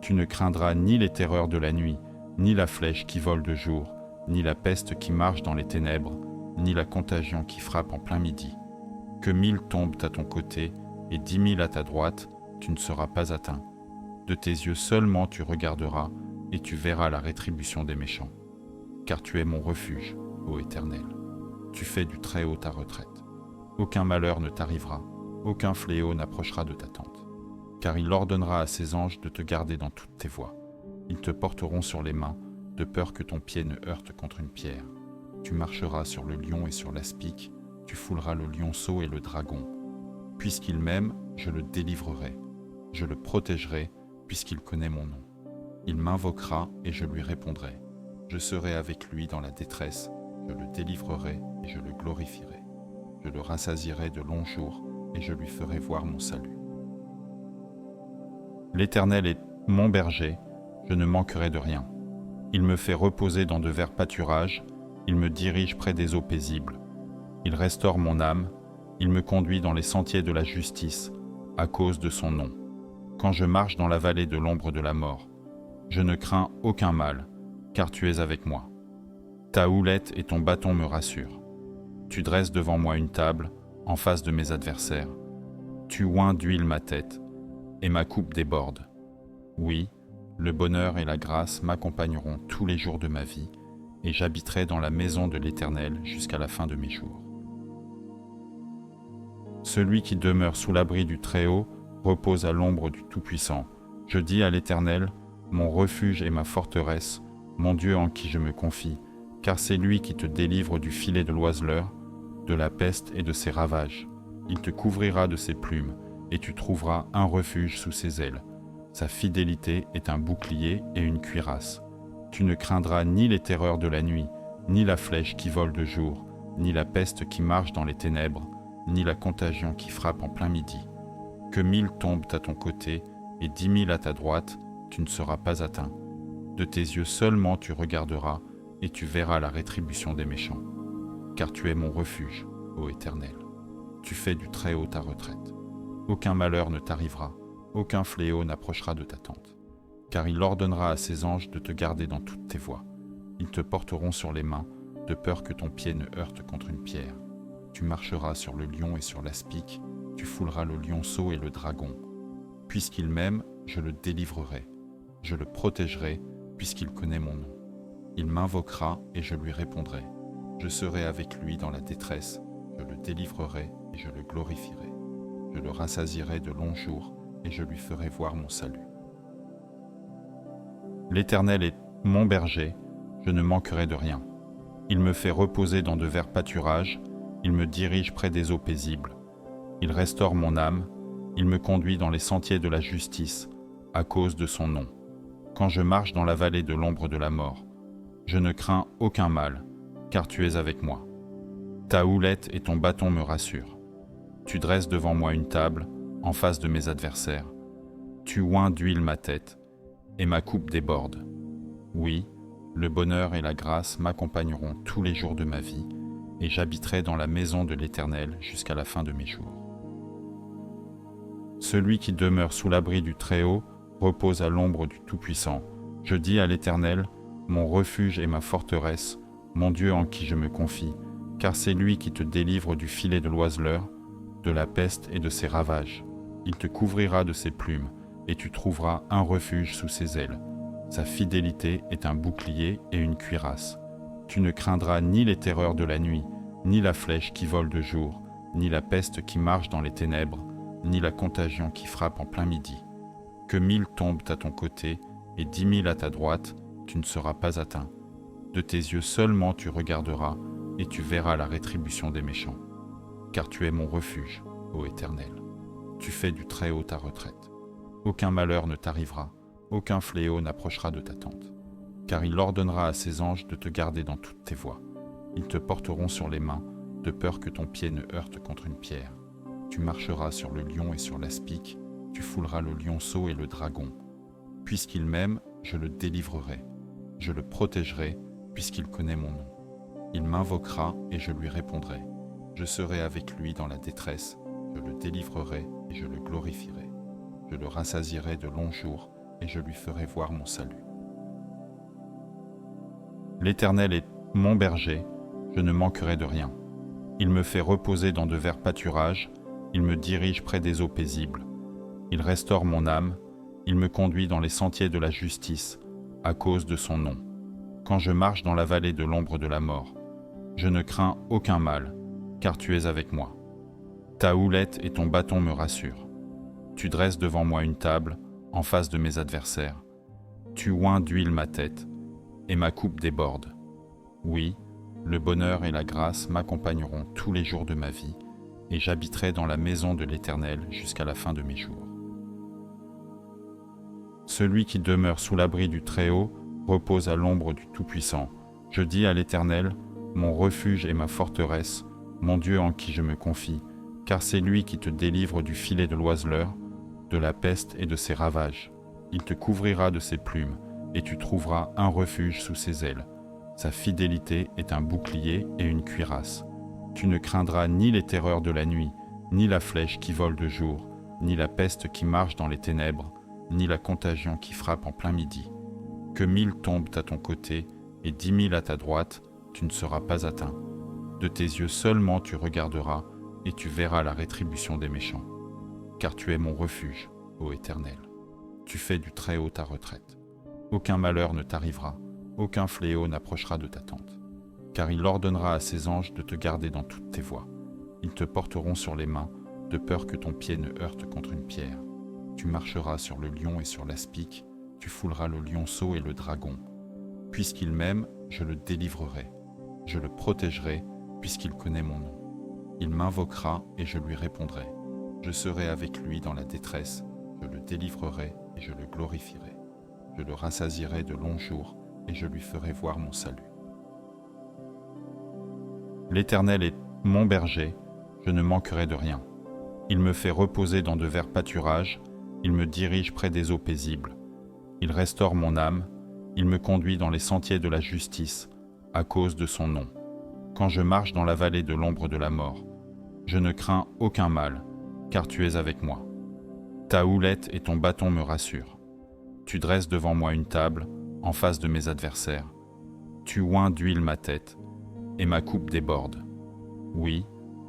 Tu ne craindras ni les terreurs de la nuit, ni la flèche qui vole de jour, ni la peste qui marche dans les ténèbres, ni la contagion qui frappe en plein midi. Que 1000 tombent à ton côté et 10 000 à ta droite, tu ne seras pas atteint. De tes yeux seulement tu regarderas et tu verras la rétribution des méchants. Car tu es mon refuge, ô Éternel. Tu fais du Très-Haut ta retraite. Aucun malheur ne t'arrivera, aucun fléau n'approchera de ta tente. Car il ordonnera à ses anges de te garder dans toutes tes voies. Ils te porteront sur les mains, de peur que ton pied ne heurte contre une pierre. Tu marcheras sur le lion et sur l'aspic, tu fouleras le lionceau et le dragon. Puisqu'il m'aime, je le délivrerai. Je le protégerai, puisqu'il connaît mon nom. Il m'invoquera et je lui répondrai. Je serai avec lui dans la détresse, je le délivrerai et je le glorifierai. Je le rassasierai de longs jours et je lui ferai voir mon salut. L'Éternel est mon berger, je ne manquerai de rien. Il me fait reposer dans de verts pâturages, il me dirige près des eaux paisibles. Il restaure mon âme, il me conduit dans les sentiers de la justice, à cause de son nom. Quand je marche dans la vallée de l'ombre de la mort, je ne crains aucun mal, car tu es avec moi. Ta houlette et ton bâton me rassurent. Tu dresses devant moi une table, en face de mes adversaires. Tu oins d'huile ma tête, et ma coupe déborde. Oui, le bonheur et la grâce m'accompagneront tous les jours de ma vie, et j'habiterai dans la maison de l'Éternel jusqu'à la fin de mes jours. Celui qui demeure sous l'abri du Très-Haut repose à l'ombre du Tout-Puissant. Je dis à l'Éternel, mon refuge et ma forteresse, mon Dieu en qui je me confie, car c'est lui qui te délivre du filet de l'oiseleur, de la peste et de ses ravages. Il te couvrira de ses plumes, et tu trouveras un refuge sous ses ailes. Sa fidélité est un bouclier et une cuirasse. Tu ne craindras ni les terreurs de la nuit, ni la flèche qui vole de jour, ni la peste qui marche dans les ténèbres, ni la contagion qui frappe en plein midi. Que 1000 tombent à ton côté et 10 000 à ta droite, tu ne seras pas atteint. De tes yeux seulement tu regarderas et tu verras la rétribution des méchants. Car tu es mon refuge, ô Éternel. Tu fais du Très-Haut ta retraite. Aucun malheur ne t'arrivera, aucun fléau n'approchera de ta tente. Car il ordonnera à ses anges de te garder dans toutes tes voies. Ils te porteront sur les mains, de peur que ton pied ne heurte contre une pierre. Tu marcheras sur le lion et sur l'aspic, tu fouleras le lionceau et le dragon. Puisqu'il m'aime, je le délivrerai. Je le protégerai, puisqu'il connaît mon nom. Il m'invoquera et je lui répondrai. Je serai avec lui dans la détresse, je le délivrerai et je le glorifierai. Je le rassasierai de longs jours et je lui ferai voir mon salut. L'Éternel est mon berger, je ne manquerai de rien. Il me fait reposer dans de verts pâturages, il me dirige près des eaux paisibles. Il restaure mon âme, il me conduit dans les sentiers de la justice, à cause de son nom. Quand je marche dans la vallée de l'ombre de la mort, je ne crains aucun mal, car tu es avec moi. Ta houlette et ton bâton me rassurent. Tu dresses devant moi une table, en face de mes adversaires. Tu oins d'huile ma tête, et ma coupe déborde. Oui, le bonheur et la grâce m'accompagneront tous les jours de ma vie, et j'habiterai dans la maison de l'Éternel jusqu'à la fin de mes jours. Celui qui demeure sous l'abri du Très-Haut repose à l'ombre du Tout-Puissant. Je dis à l'Éternel, mon refuge et ma forteresse, mon Dieu en qui je me confie, car c'est lui qui te délivre du filet de l'oiseleur, de la peste et de ses ravages. Il te couvrira de ses plumes, et tu trouveras un refuge sous ses ailes. Sa fidélité est un bouclier et une cuirasse. Tu ne craindras ni les terreurs de la nuit, ni la flèche qui vole de jour, ni la peste qui marche dans les ténèbres, ni la contagion qui frappe en plein midi. Que 1000 tombent à ton côté et 10 000 à ta droite, tu ne seras pas atteint. De tes yeux seulement tu regarderas, et tu verras la rétribution des méchants. Car tu es mon refuge, ô Éternel. Tu fais du Très-Haut ta retraite. Aucun malheur ne t'arrivera, aucun fléau n'approchera de ta tente. Car il ordonnera à ses anges de te garder dans toutes tes voies. Ils te porteront sur les mains, de peur que ton pied ne heurte contre une pierre. Tu marcheras sur le lion et sur l'aspic, tu fouleras le lionceau et le dragon. Puisqu'il m'aime, je le délivrerai. Je le protégerai, puisqu'il connaît mon nom. Il m'invoquera et je lui répondrai. Je serai avec lui dans la détresse, je le délivrerai et je le glorifierai. Je le rassasierai de longs jours et je lui ferai voir mon salut. L'Éternel est mon berger, je ne manquerai de rien. Il me fait reposer dans de verts pâturages, il me dirige près des eaux paisibles. Il restaure mon âme, il me conduit dans les sentiers de la justice, à cause de son nom. Quand je marche dans la vallée de l'ombre de la mort, je ne crains aucun mal, car tu es avec moi. Ta houlette et ton bâton me rassurent. Tu dresses devant moi une table, en face de mes adversaires. Tu oins d'huile ma tête, et ma coupe déborde. Oui, le bonheur et la grâce m'accompagneront tous les jours de ma vie, et j'habiterai dans la maison de l'Éternel jusqu'à la fin de mes jours. Celui qui demeure sous l'abri du Très-Haut repose à l'ombre du Tout-Puissant. Je dis à l'Éternel, mon refuge et ma forteresse, mon Dieu en qui je me confie, car c'est lui qui te délivre du filet de l'oiseleur, de la peste et de ses ravages. Il te couvrira de ses plumes, et tu trouveras un refuge sous ses ailes. Sa fidélité est un bouclier et une cuirasse. Tu ne craindras ni les terreurs de la nuit, ni la flèche qui vole de jour, ni la peste qui marche dans les ténèbres, ni la contagion qui frappe en plein midi. Que 1000 tombent à ton côté et 10 000 à ta droite, tu ne seras pas atteint. De tes yeux seulement tu regarderas, et tu verras la rétribution des méchants. Car tu es mon refuge, ô Éternel. Tu fais du Très-Haut ta retraite. Aucun malheur ne t'arrivera, aucun fléau n'approchera de ta tente. Car il ordonnera à ses anges de te garder dans toutes tes voies. Ils te porteront sur les mains, de peur que ton pied ne heurte contre une pierre. Tu marcheras sur le lion et sur l'aspic, tu fouleras le lionceau et le dragon. Puisqu'il m'aime, je le délivrerai. Je le protégerai, puisqu'il connaît mon nom. Il m'invoquera et je lui répondrai. Je serai avec lui dans la détresse, je le délivrerai et je le glorifierai. Je le rassasierai de longs jours et je lui ferai voir mon salut. L'Éternel est mon berger, je ne manquerai de rien. Il me fait reposer dans de verts pâturages, il me dirige près des eaux paisibles. Il restaure mon âme, il me conduit dans les sentiers de la justice, à cause de son nom. Quand je marche dans la vallée de l'ombre de la mort, je ne crains aucun mal, car tu es avec moi. Ta houlette et ton bâton me rassurent. Tu dresses devant moi une table, en face de mes adversaires. Tu oins d'huile ma tête, et ma coupe déborde. Oui,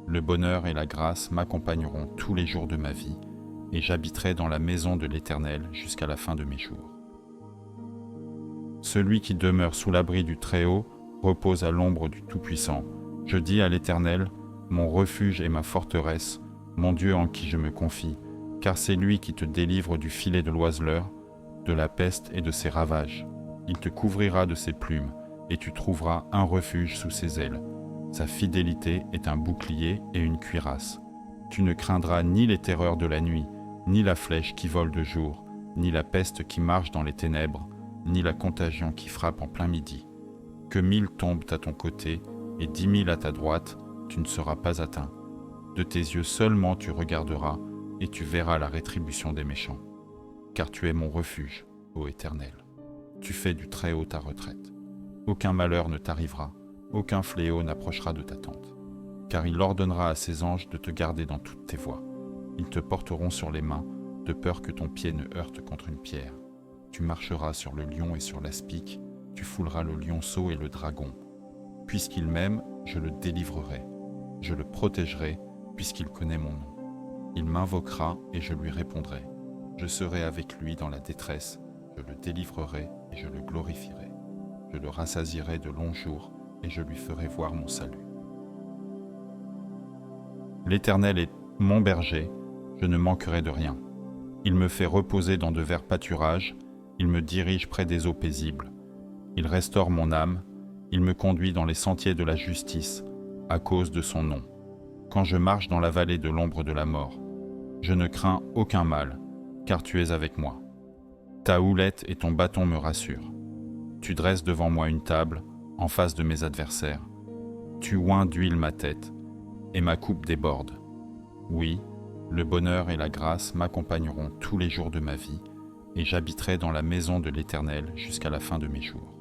le bonheur et la grâce m'accompagneront tous les jours de ma vie, et j'habiterai dans la maison de l'Éternel jusqu'à la fin de mes jours. Celui qui demeure sous l'abri du Très-Haut repose à l'ombre du Tout-Puissant. Je dis à l'Éternel, mon refuge et ma forteresse, mon Dieu en qui je me confie, car c'est lui qui te délivre du filet de l'oiseleur, de la peste et de ses ravages. Il te couvrira de ses plumes, et tu trouveras un refuge sous ses ailes. Sa fidélité est un bouclier et une cuirasse. Tu ne craindras ni les terreurs de la nuit, ni la flèche qui vole de jour, ni la peste qui marche dans les ténèbres, ni la contagion qui frappe en plein midi. Que 1000 tombent à ton côté et 10 000 à ta droite, tu ne seras pas atteint. De tes yeux seulement tu regarderas, et tu verras la rétribution des méchants. Car tu es mon refuge, ô Éternel. Tu fais du Très-Haut ta retraite. Aucun malheur ne t'arrivera, aucun fléau n'approchera de ta tente. Car il ordonnera à ses anges de te garder dans toutes tes voies. Ils te porteront sur les mains, de peur que ton pied ne heurte contre une pierre. Tu marcheras sur le lion et sur l'aspic, tu fouleras le lionceau et le dragon. Puisqu'il m'aime, je le délivrerai. Je le protégerai, puisqu'il connaît mon nom. Il m'invoquera et je lui répondrai. Je serai avec lui dans la détresse, je le délivrerai et je le glorifierai. Je le rassasierai de longs jours et je lui ferai voir mon salut. L'Éternel est mon berger, je ne manquerai de rien. Il me fait reposer dans de verts pâturages, il me dirige près des eaux paisibles. Il restaure mon âme, il me conduit dans les sentiers de la justice, à cause de son nom. Quand je marche dans la vallée de l'ombre de la mort, je ne crains aucun mal, car tu es avec moi. Ta houlette et ton bâton me rassurent. Tu dresses devant moi une table, en face de mes adversaires. Tu oins d'huile ma tête, et ma coupe déborde. Oui, le bonheur et la grâce m'accompagneront tous les jours de ma vie, et j'habiterai dans la maison de l'Éternel jusqu'à la fin de mes jours.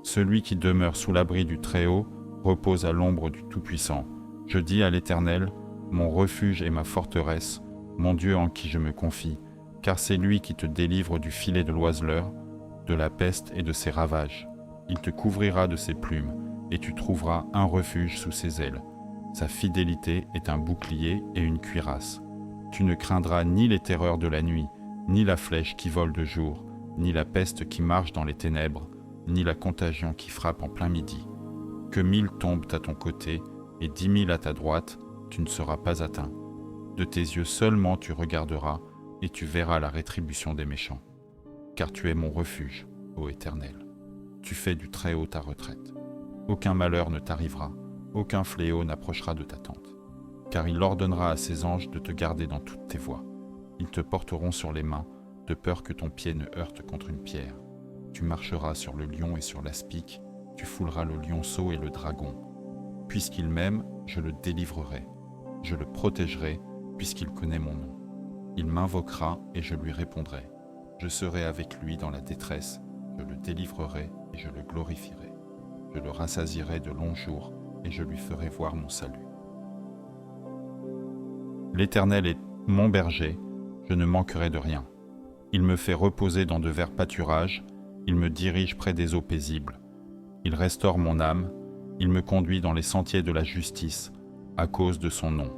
Celui qui demeure sous l'abri du Très-Haut repose à l'ombre du Tout-Puissant. Je dis à l'Éternel, mon refuge et ma forteresse, mon Dieu en qui je me confie, car c'est lui qui te délivre du filet de l'oiseleur, de la peste et de ses ravages. Il te couvrira de ses plumes, et tu trouveras un refuge sous ses ailes. Sa fidélité est un bouclier et une cuirasse. Tu ne craindras ni les terreurs de la nuit, ni la flèche qui vole de jour, ni la peste qui marche dans les ténèbres, ni la contagion qui frappe en plein midi. Que 1000 tombent à ton côté et 10 000 à ta droite, tu ne seras pas atteint. De tes yeux seulement tu regarderas et tu verras la rétribution des méchants. Car tu es mon refuge, ô Éternel. Tu fais du Très-Haut ta retraite. Aucun malheur ne t'arrivera, aucun fléau n'approchera de ta tente. Car il ordonnera à ses anges de te garder dans toutes tes voies. Ils te porteront sur les mains, de peur que ton pied ne heurte contre une pierre. Tu marcheras sur le lion et sur l'aspic, tu fouleras le lionceau et le dragon. Puisqu'il m'aime, je le délivrerai. Je le protégerai, puisqu'il connaît mon nom. Il m'invoquera et je lui répondrai. Je serai avec lui dans la détresse, je le délivrerai et je le glorifierai. Je le rassasierai de longs jours et je lui ferai voir mon salut. L'Éternel est mon berger, je ne manquerai de rien. Il me fait reposer dans de verts pâturages, il me dirige près des eaux paisibles. Il restaure mon âme, il me conduit dans les sentiers de la justice, à cause de son nom.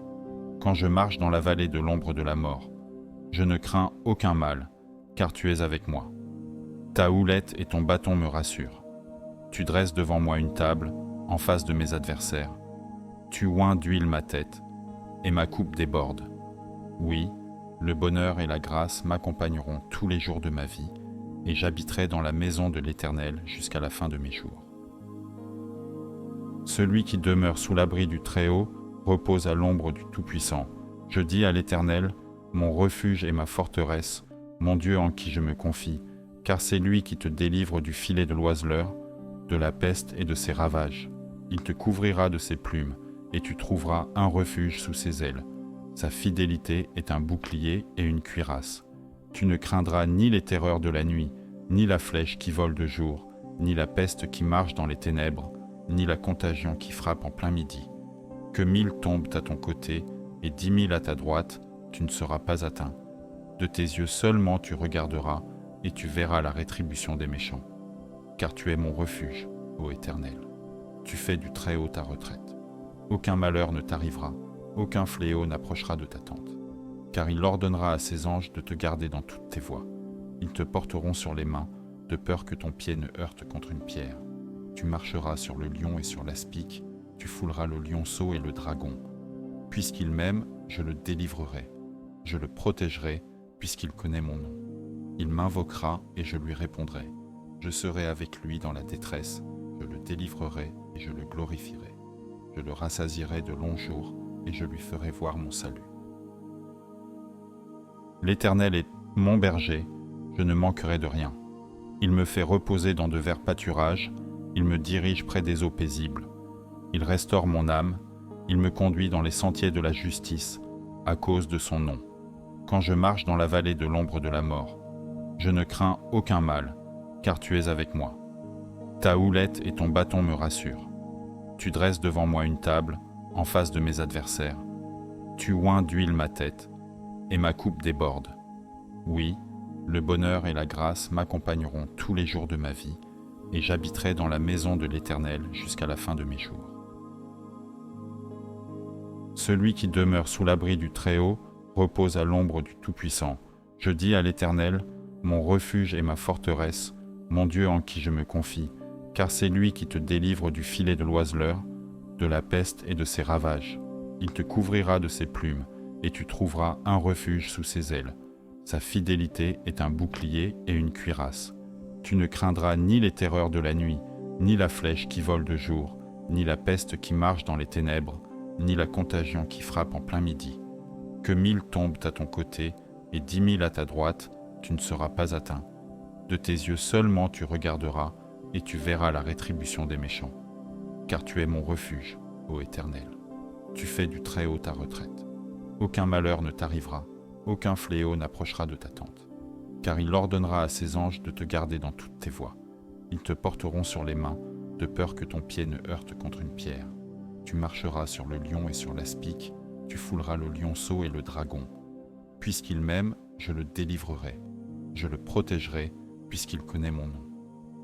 Quand je marche dans la vallée de l'ombre de la mort, je ne crains aucun mal, car tu es avec moi. Ta houlette et ton bâton me rassurent. Tu dresses devant moi une table, en face de mes adversaires. Tu oins d'huile ma tête, et ma coupe déborde. Oui, le bonheur et la grâce m'accompagneront tous les jours de ma vie, et j'habiterai dans la maison de l'Éternel jusqu'à la fin de mes jours. Celui qui demeure sous l'abri du Très-Haut repose à l'ombre du Tout-Puissant. Je dis à l'Éternel, mon refuge et ma forteresse, mon Dieu en qui je me confie, car c'est lui qui te délivre du filet de l'oiseleur, de la peste et de ses ravages. Il te couvrira de ses plumes, et tu trouveras un refuge sous ses ailes. Sa fidélité est un bouclier et une cuirasse. Tu ne craindras ni les terreurs de la nuit, ni la flèche qui vole de jour, ni la peste qui marche dans les ténèbres, ni la contagion qui frappe en plein midi. Que 1000 tombent à ton côté et 10 000 à ta droite, tu ne seras pas atteint. De tes yeux seulement tu regarderas et tu verras la rétribution des méchants. Car tu es mon refuge, ô Éternel. Tu fais du Très-Haut ta retraite. Aucun malheur ne t'arrivera, aucun fléau n'approchera de ta tente. Car il ordonnera à ses anges de te garder dans toutes tes voies. Ils te porteront sur les mains, de peur que ton pied ne heurte contre une pierre. Tu marcheras sur le lion et sur l'aspic, tu fouleras le lionceau et le dragon. Puisqu'il m'aime, je le délivrerai. Je le protégerai, puisqu'il connaît mon nom. Il m'invoquera et je lui répondrai. Je serai avec lui dans la détresse, je le délivrerai et je le glorifierai. Je le rassasierai de longs jours et je lui ferai voir mon salut. L'Éternel est mon berger, je ne manquerai de rien. Il me fait reposer dans de verts pâturages, il me dirige près des eaux paisibles. Il restaure mon âme, il me conduit dans les sentiers de la justice, à cause de son nom. Quand je marche dans la vallée de l'ombre de la mort, je ne crains aucun mal, car tu es avec moi. Ta houlette et ton bâton me rassurent. Tu dresses devant moi une table, en face de mes adversaires. Tu oins d'huile ma tête, et ma coupe déborde. Oui, le bonheur et la grâce m'accompagneront tous les jours de ma vie, et j'habiterai dans la maison de l'Éternel jusqu'à la fin de mes jours. Celui qui demeure sous l'abri du Très-Haut repose à l'ombre du Tout-Puissant. Je dis à l'Éternel, mon refuge et ma forteresse, mon Dieu en qui je me confie, car c'est lui qui te délivre du filet de l'oiseleur, de la peste et de ses ravages. Il te couvrira de ses plumes, et tu trouveras un refuge sous ses ailes. Sa fidélité est un bouclier et une cuirasse. Tu ne craindras ni les terreurs de la nuit, ni la flèche qui vole de jour, ni la peste qui marche dans les ténèbres, ni la contagion qui frappe en plein midi. Que 1000 tombent à ton côté et 10 000 à ta droite, tu ne seras pas atteint. De tes yeux seulement tu regarderas et tu verras la rétribution des méchants. Car tu es mon refuge, ô Éternel. Tu fais du Très-Haut ta retraite. Aucun malheur ne t'arrivera, aucun fléau n'approchera de ta tente. Car il ordonnera à ses anges de te garder dans toutes tes voies. Ils te porteront sur les mains, de peur que ton pied ne heurte contre une pierre. Tu marcheras sur le lion et sur l'aspic, tu fouleras le lionceau et le dragon. Puisqu'il m'aime, je le délivrerai. Je le protégerai, puisqu'il connaît mon nom.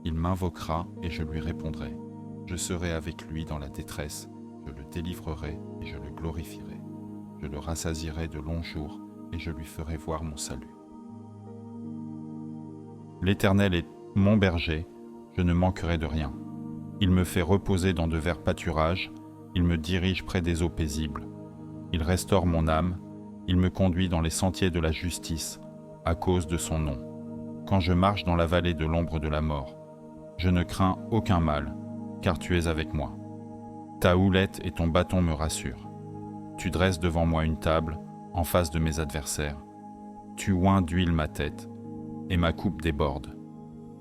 Il m'invoquera et je lui répondrai. Je serai avec lui dans la détresse, je le délivrerai et je le glorifierai. Je le rassasierai de longs jours et je lui ferai voir mon salut. L'Éternel est mon berger, je ne manquerai de rien. Il me fait reposer dans de verts pâturages, il me dirige près des eaux paisibles. Il restaure mon âme, il me conduit dans les sentiers de la justice, à cause de son nom. Quand je marche dans la vallée de l'ombre de la mort, je ne crains aucun mal, car tu es avec moi. Ta houlette et ton bâton me rassurent. Tu dresses devant moi une table, en face de mes adversaires. Tu oins d'huile ma tête, et ma coupe déborde.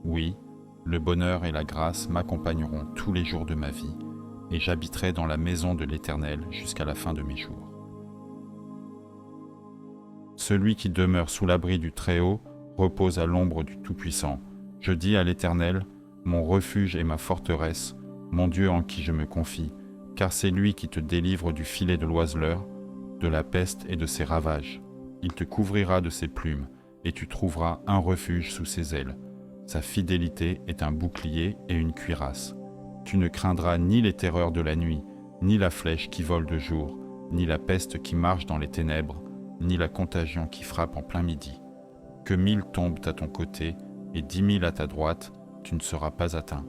Oui, le bonheur et la grâce m'accompagneront tous les jours de ma vie, et j'habiterai dans la maison de l'Éternel jusqu'à la fin de mes jours. Celui qui demeure sous l'abri du Très-Haut repose à l'ombre du Tout-Puissant. Je dis à l'Éternel, mon refuge et ma forteresse, mon Dieu en qui je me confie, car c'est lui qui te délivre du filet de l'oiseleur, de la peste et de ses ravages. Il te couvrira de ses plumes, et tu trouveras un refuge sous ses ailes. Sa fidélité est un bouclier et une cuirasse. Tu ne craindras ni les terreurs de la nuit, ni la flèche qui vole de jour, ni la peste qui marche dans les ténèbres, ni la contagion qui frappe en plein midi. Que 1000 tombent à ton côté et 10 000 à ta droite, tu ne seras pas atteint.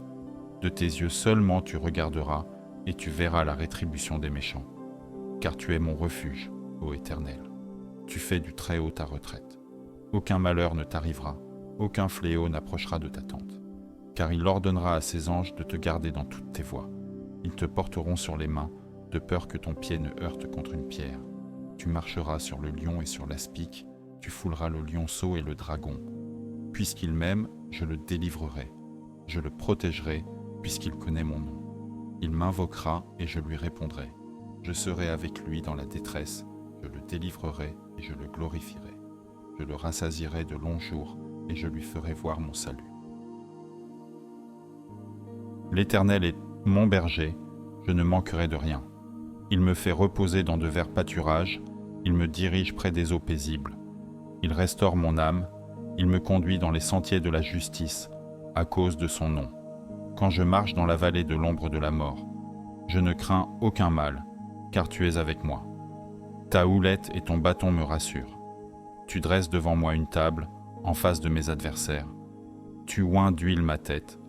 De tes yeux seulement tu regarderas et tu verras la rétribution des méchants. Car tu es mon refuge, ô Éternel. Tu fais du Très-Haut ta retraite. Aucun malheur ne t'arrivera, aucun fléau n'approchera de ta tente. Car il ordonnera à ses anges de te garder dans toutes tes voies. Ils te porteront sur les mains, de peur que ton pied ne heurte contre une pierre. Tu marcheras sur le lion et sur l'aspic, tu fouleras le lionceau et le dragon. Puisqu'il m'aime, je le délivrerai. Je le protégerai, puisqu'il connaît mon nom. Il m'invoquera et je lui répondrai. Je serai avec lui dans la détresse, je le délivrerai et je le glorifierai. Je le rassasierai de longs jours et je lui ferai voir mon salut. L'Éternel est mon berger, je ne manquerai de rien. Il me fait reposer dans de verts pâturages, il me dirige près des eaux paisibles. Il restaure mon âme, il me conduit dans les sentiers de la justice, à cause de son nom. Quand je marche dans la vallée de l'ombre de la mort, je ne crains aucun mal, car tu es avec moi. Ta houlette et ton bâton me rassurent. Tu dresses devant moi une table, en face de mes adversaires. Tu oins d'huile ma tête,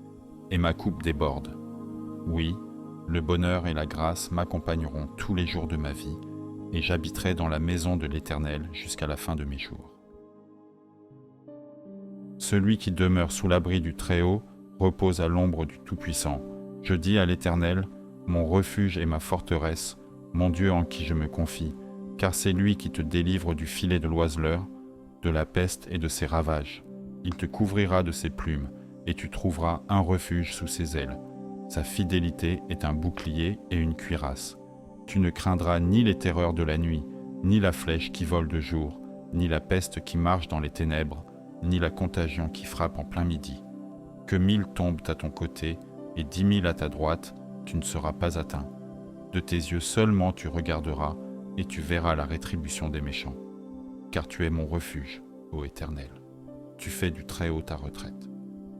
et ma coupe déborde. Oui, le bonheur et la grâce m'accompagneront tous les jours de ma vie, et j'habiterai dans la maison de l'Éternel jusqu'à la fin de mes jours. Celui qui demeure sous l'abri du Très-Haut repose à l'ombre du Tout-Puissant. Je dis à l'Éternel, mon refuge et ma forteresse, mon Dieu en qui je me confie, car c'est lui qui te délivre du filet de l'oiseleur, de la peste et de ses ravages. Il te couvrira de ses plumes, et tu trouveras un refuge sous ses ailes. Sa fidélité est un bouclier et une cuirasse. Tu ne craindras ni les terreurs de la nuit, ni la flèche qui vole de jour, ni la peste qui marche dans les ténèbres, ni la contagion qui frappe en plein midi. Que 1000 tombent à ton côté et 10 000 à ta droite, tu ne seras pas atteint. De tes yeux seulement tu regarderas et tu verras la rétribution des méchants. Car tu es mon refuge, ô Éternel. Tu fais du Très-Haut ta retraite.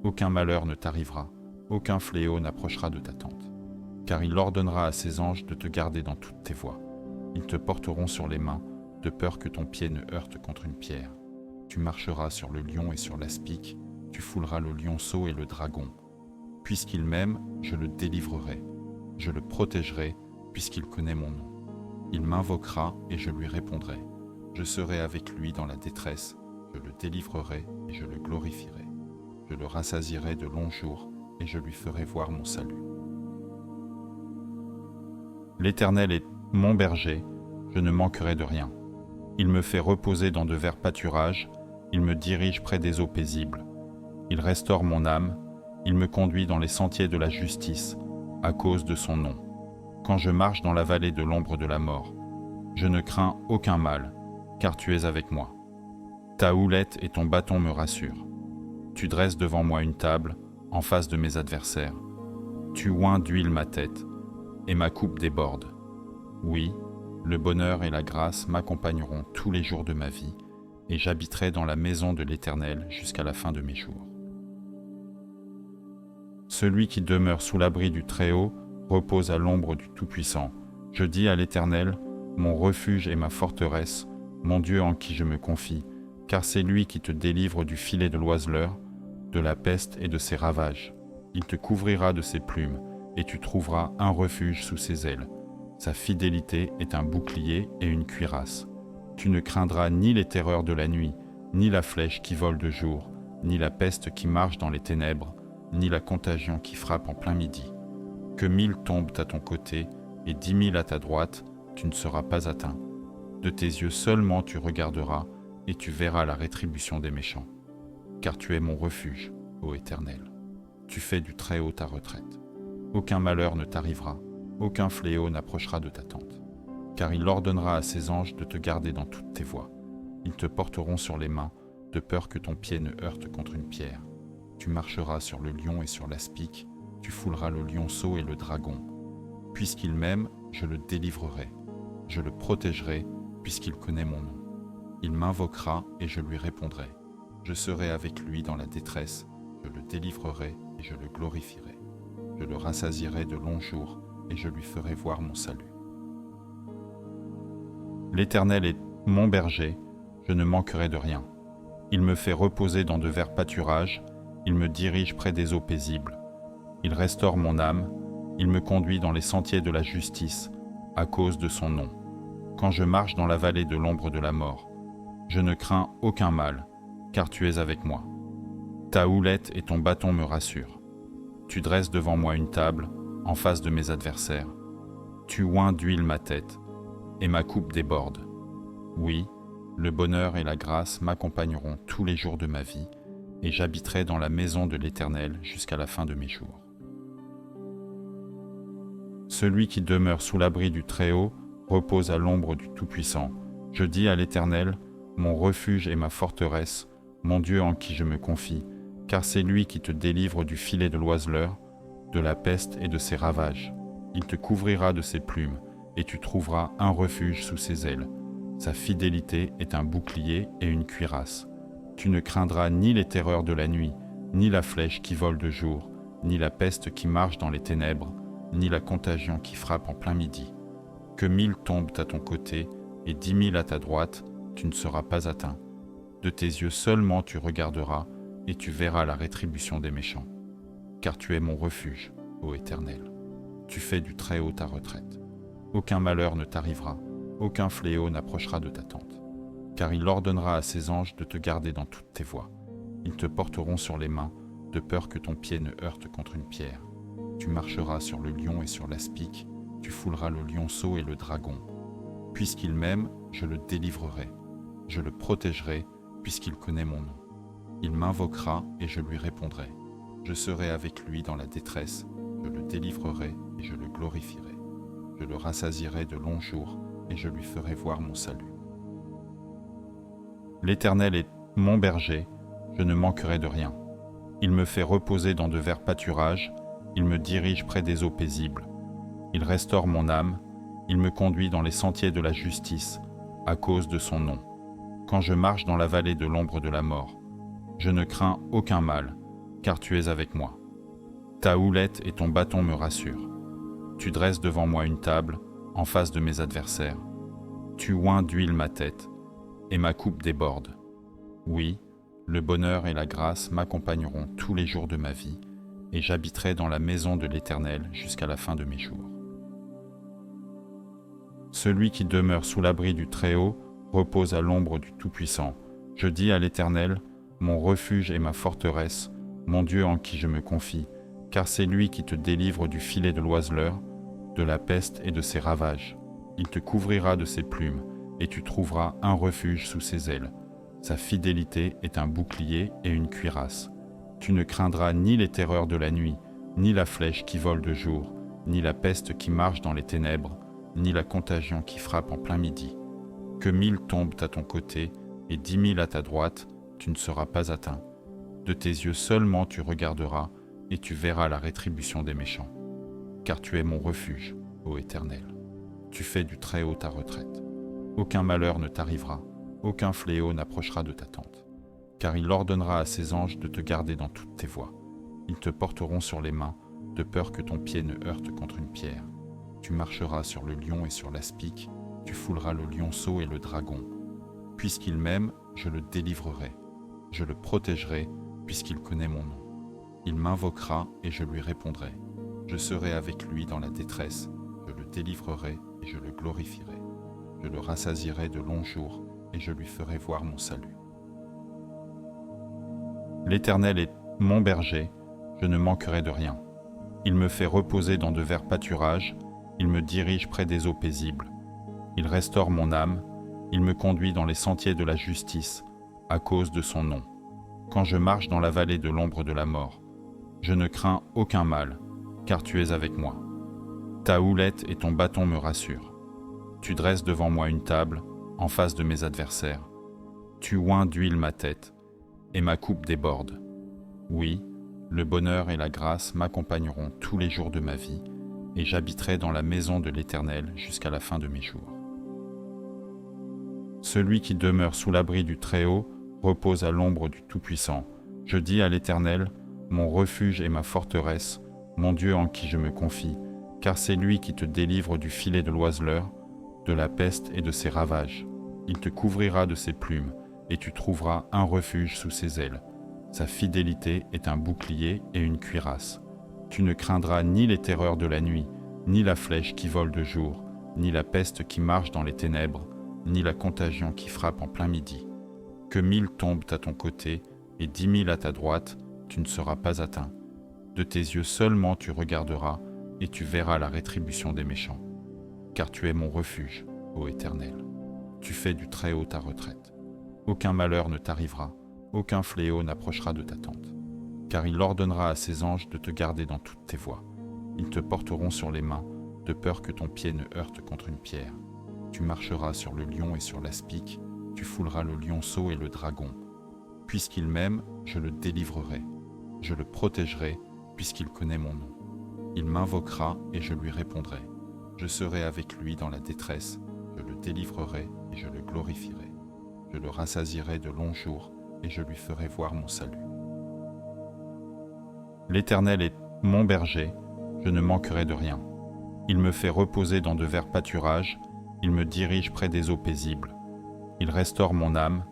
Aucun malheur ne t'arrivera, aucun fléau n'approchera de ta tente. Car il ordonnera à ses anges de te garder dans toutes tes voies. Ils te porteront sur les mains, de peur que ton pied ne heurte contre une pierre. Tu marcheras sur le lion et sur l'aspic, tu fouleras le lionceau et le dragon. Puisqu'il m'aime, je le délivrerai. Je le protégerai, puisqu'il connaît mon nom. Il m'invoquera et je lui répondrai. Je serai avec lui dans la détresse, je le délivrerai et je le glorifierai. Je le rassasierai de longs jours et je lui ferai voir mon salut. L'Éternel est mon berger, je ne manquerai de rien. Il me fait reposer dans de verts pâturages, il me dirige près des eaux paisibles. Il restaure mon âme, il me conduit dans les sentiers de la justice, à cause de son nom. Quand je marche dans la vallée de l'ombre de la mort, je ne crains aucun mal, car tu es avec moi. Ta houlette et ton bâton me rassurent. Tu dresses devant moi une table, en face de mes adversaires. Tu oins d'huile ma tête, et ma coupe déborde. Oui, le bonheur et la grâce m'accompagneront tous les jours de ma vie, et j'habiterai dans la maison de l'Éternel jusqu'à la fin de mes jours. Celui qui demeure sous l'abri du Très-Haut repose à l'ombre du Tout-Puissant. Je dis à l'Éternel, mon refuge et ma forteresse, mon Dieu en qui je me confie, car c'est lui qui te délivre du filet de l'oiseleur, de la peste et de ses ravages. Il te couvrira de ses plumes, et tu trouveras un refuge sous ses ailes. Sa fidélité est un bouclier et une cuirasse. Tu ne craindras ni les terreurs de la nuit, ni la flèche qui vole de jour, ni la peste qui marche dans les ténèbres, ni la contagion qui frappe en plein midi. Que 1000 tombent à ton côté et 10 000 à ta droite, tu ne seras pas atteint. De tes yeux seulement tu regarderas et tu verras la rétribution des méchants. Car tu es mon refuge, ô Éternel. Tu fais du Très-Haut ta retraite. Aucun malheur ne t'arrivera, aucun fléau n'approchera de ta tente. Car il ordonnera à ses anges de te garder dans toutes tes voies. Ils te porteront sur les mains, de peur que ton pied ne heurte contre une pierre. Tu marcheras sur le lion et sur l'aspic, tu fouleras le lionceau et le dragon. Puisqu'il m'aime, je le délivrerai. Je le protégerai, puisqu'il connaît mon nom. Il m'invoquera et je lui répondrai. Je serai avec lui dans la détresse, je le délivrerai et je le glorifierai. Je le rassasierai de longs jours et je lui ferai voir mon salut. L'Éternel est mon berger, je ne manquerai de rien. Il me fait reposer dans de verts pâturages, il me dirige près des eaux paisibles. Il restaure mon âme, il me conduit dans les sentiers de la justice, à cause de son nom. Quand je marche dans la vallée de l'ombre de la mort, je ne crains aucun mal, car tu es avec moi. Ta houlette et ton bâton me rassurent. Tu dresses devant moi une table, en face de mes adversaires. Tu oins d'huile ma tête, et ma coupe déborde. Oui, le bonheur et la grâce m'accompagneront tous les jours de ma vie, et j'habiterai dans la maison de l'Éternel jusqu'à la fin de mes jours. Celui qui demeure sous l'abri du Très-Haut repose à l'ombre du Tout-Puissant. Je dis à l'Éternel, mon refuge et ma forteresse, mon Dieu en qui je me confie, car c'est lui qui te délivre du filet de l'oiseleur, de la peste et de ses ravages. Il te couvrira de ses plumes, et tu trouveras un refuge sous ses ailes. Sa fidélité est un bouclier et une cuirasse. Tu ne craindras ni les terreurs de la nuit, ni la flèche qui vole de jour, ni la peste qui marche dans les ténèbres, ni la contagion qui frappe en plein midi. Que 1000 tombent à ton côté et 10 000 à ta droite, tu ne seras pas atteint. De tes yeux seulement tu regarderas et tu verras la rétribution des méchants. Car tu es mon refuge, ô Éternel. Tu fais du Très-Haut ta retraite. Aucun malheur ne t'arrivera, aucun fléau n'approchera de ta tente. Car il ordonnera à ses anges de te garder dans toutes tes voies. Ils te porteront sur les mains, de peur que ton pied ne heurte contre une pierre. Tu marcheras sur le lion et sur l'aspic, tu fouleras le lionceau et le dragon. Puisqu'il m'aime, je le délivrerai. Je le protégerai, puisqu'il connaît mon nom. Il m'invoquera et je lui répondrai. Je serai avec lui dans la détresse, je le délivrerai et je le glorifierai. Je le rassasierai de longs jours et je lui ferai voir mon salut. L'Éternel est mon berger, je ne manquerai de rien. Il me fait reposer dans de verts pâturages, il me dirige près des eaux paisibles. Il restaure mon âme, il me conduit dans les sentiers de la justice, à cause de son nom. Quand je marche dans la vallée de l'ombre de la mort, je ne crains aucun mal, car tu es avec moi. Ta houlette et ton bâton me rassurent. Tu dresses devant moi une table, en face de mes adversaires. Tu oins d'huile ma tête, et ma coupe déborde. Oui, le bonheur et la grâce m'accompagneront tous les jours de ma vie, et j'habiterai dans la maison de l'Éternel jusqu'à la fin de mes jours. Celui qui demeure sous l'abri du Très-Haut repose à l'ombre du Tout-Puissant. Je dis à l'Éternel, mon refuge et ma forteresse, mon Dieu en qui je me confie, car c'est lui qui te délivre du filet de l'oiseleur, de la peste et de ses ravages. Il te couvrira de ses plumes, et tu trouveras un refuge sous ses ailes. Sa fidélité est un bouclier et une cuirasse. Tu ne craindras ni les terreurs de la nuit, ni la flèche qui vole de jour, ni la peste qui marche dans les ténèbres, ni la contagion qui frappe en plein midi. Que 1000 tombent à ton côté et 10 000 à ta droite, tu ne seras pas atteint. De tes yeux seulement tu regarderas et tu verras la rétribution des méchants. Car tu es mon refuge, ô Éternel. Tu fais du Très-Haut ta retraite. Aucun malheur ne t'arrivera, aucun fléau n'approchera de ta tente. Car il ordonnera à ses anges de te garder dans toutes tes voies. Ils te porteront sur les mains, de peur que ton pied ne heurte contre une pierre. Tu marcheras sur le lion et sur l'aspic, tu fouleras le lionceau et le dragon. Puisqu'il m'aime, je le délivrerai. Je le protégerai, puisqu'il connaît mon nom. Il m'invoquera et je lui répondrai. Je serai avec lui dans la détresse, je le délivrerai et je le glorifierai. Je le rassasierai de longs jours et je lui ferai voir mon salut. L'Éternel est mon berger, je ne manquerai de rien. Il me fait reposer dans de verts pâturages, il me dirige près des eaux paisibles. Il restaure mon âme, il me conduit dans les sentiers de la justice, à cause de son nom. Quand je marche dans la vallée de l'ombre de la mort, je ne crains aucun mal, car tu es avec moi. Ta houlette et ton bâton me rassurent. Tu dresses devant moi une table, en face de mes adversaires. Tu oins d'huile ma tête, et ma coupe déborde. Oui, le bonheur et la grâce m'accompagneront tous les jours de ma vie, et j'habiterai dans la maison de l'Éternel jusqu'à la fin de mes jours. Celui qui demeure sous l'abri du Très-Haut repose à l'ombre du Tout-Puissant. Je dis à l'Éternel, mon refuge et ma forteresse, mon Dieu en qui je me confie, car c'est lui qui te délivre du filet de l'oiseleur, de la peste et de ses ravages. Il te couvrira de ses plumes, et tu trouveras un refuge sous ses ailes. Sa fidélité est un bouclier et une cuirasse. Tu ne craindras ni les terreurs de la nuit, ni la flèche qui vole de jour, ni la peste qui marche dans les ténèbres, ni la contagion qui frappe en plein midi. Que 1000 tombent à ton côté et 10 000 à ta droite, tu ne seras pas atteint. De tes yeux seulement tu regarderas et tu verras la rétribution des méchants. Car tu es mon refuge, ô Éternel. Tu fais du Très-Haut ta retraite. Aucun malheur ne t'arrivera, aucun fléau n'approchera de ta tente. Car il ordonnera à ses anges de te garder dans toutes tes voies. Ils te porteront sur les mains, de peur que ton pied ne heurte contre une pierre. Tu marcheras sur le lion et sur l'aspic, tu fouleras le lionceau et le dragon. Puisqu'il m'aime, je le délivrerai. Je le protégerai, puisqu'il connaît mon nom. Il m'invoquera et je lui répondrai. Je serai avec lui dans la détresse, je le délivrerai et je le glorifierai. Je le rassasierai de longs jours et je lui ferai voir mon salut. L'Éternel est mon berger, je ne manquerai de rien. Il me fait reposer dans de verts pâturages, il me dirige près des eaux paisibles. Il restaure mon âme,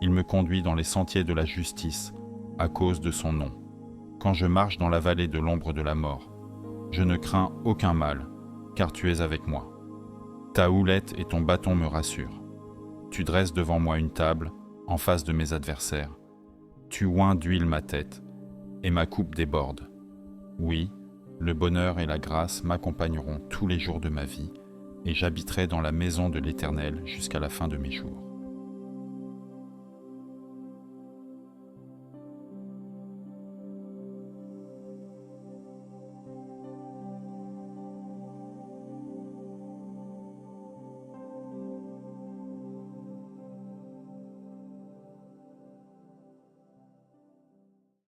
il me conduit dans les sentiers de la justice, à cause de son nom. Quand je marche dans la vallée de l'ombre de la mort, je ne crains aucun mal, car tu es avec moi. Ta houlette et ton bâton me rassurent. Tu dresses devant moi une table, en face de mes adversaires. Tu oins d'huile ma tête, et ma coupe déborde. Oui, le bonheur et la grâce m'accompagneront tous les jours de ma vie, et j'habiterai dans la maison de l'Éternel jusqu'à la fin de mes jours.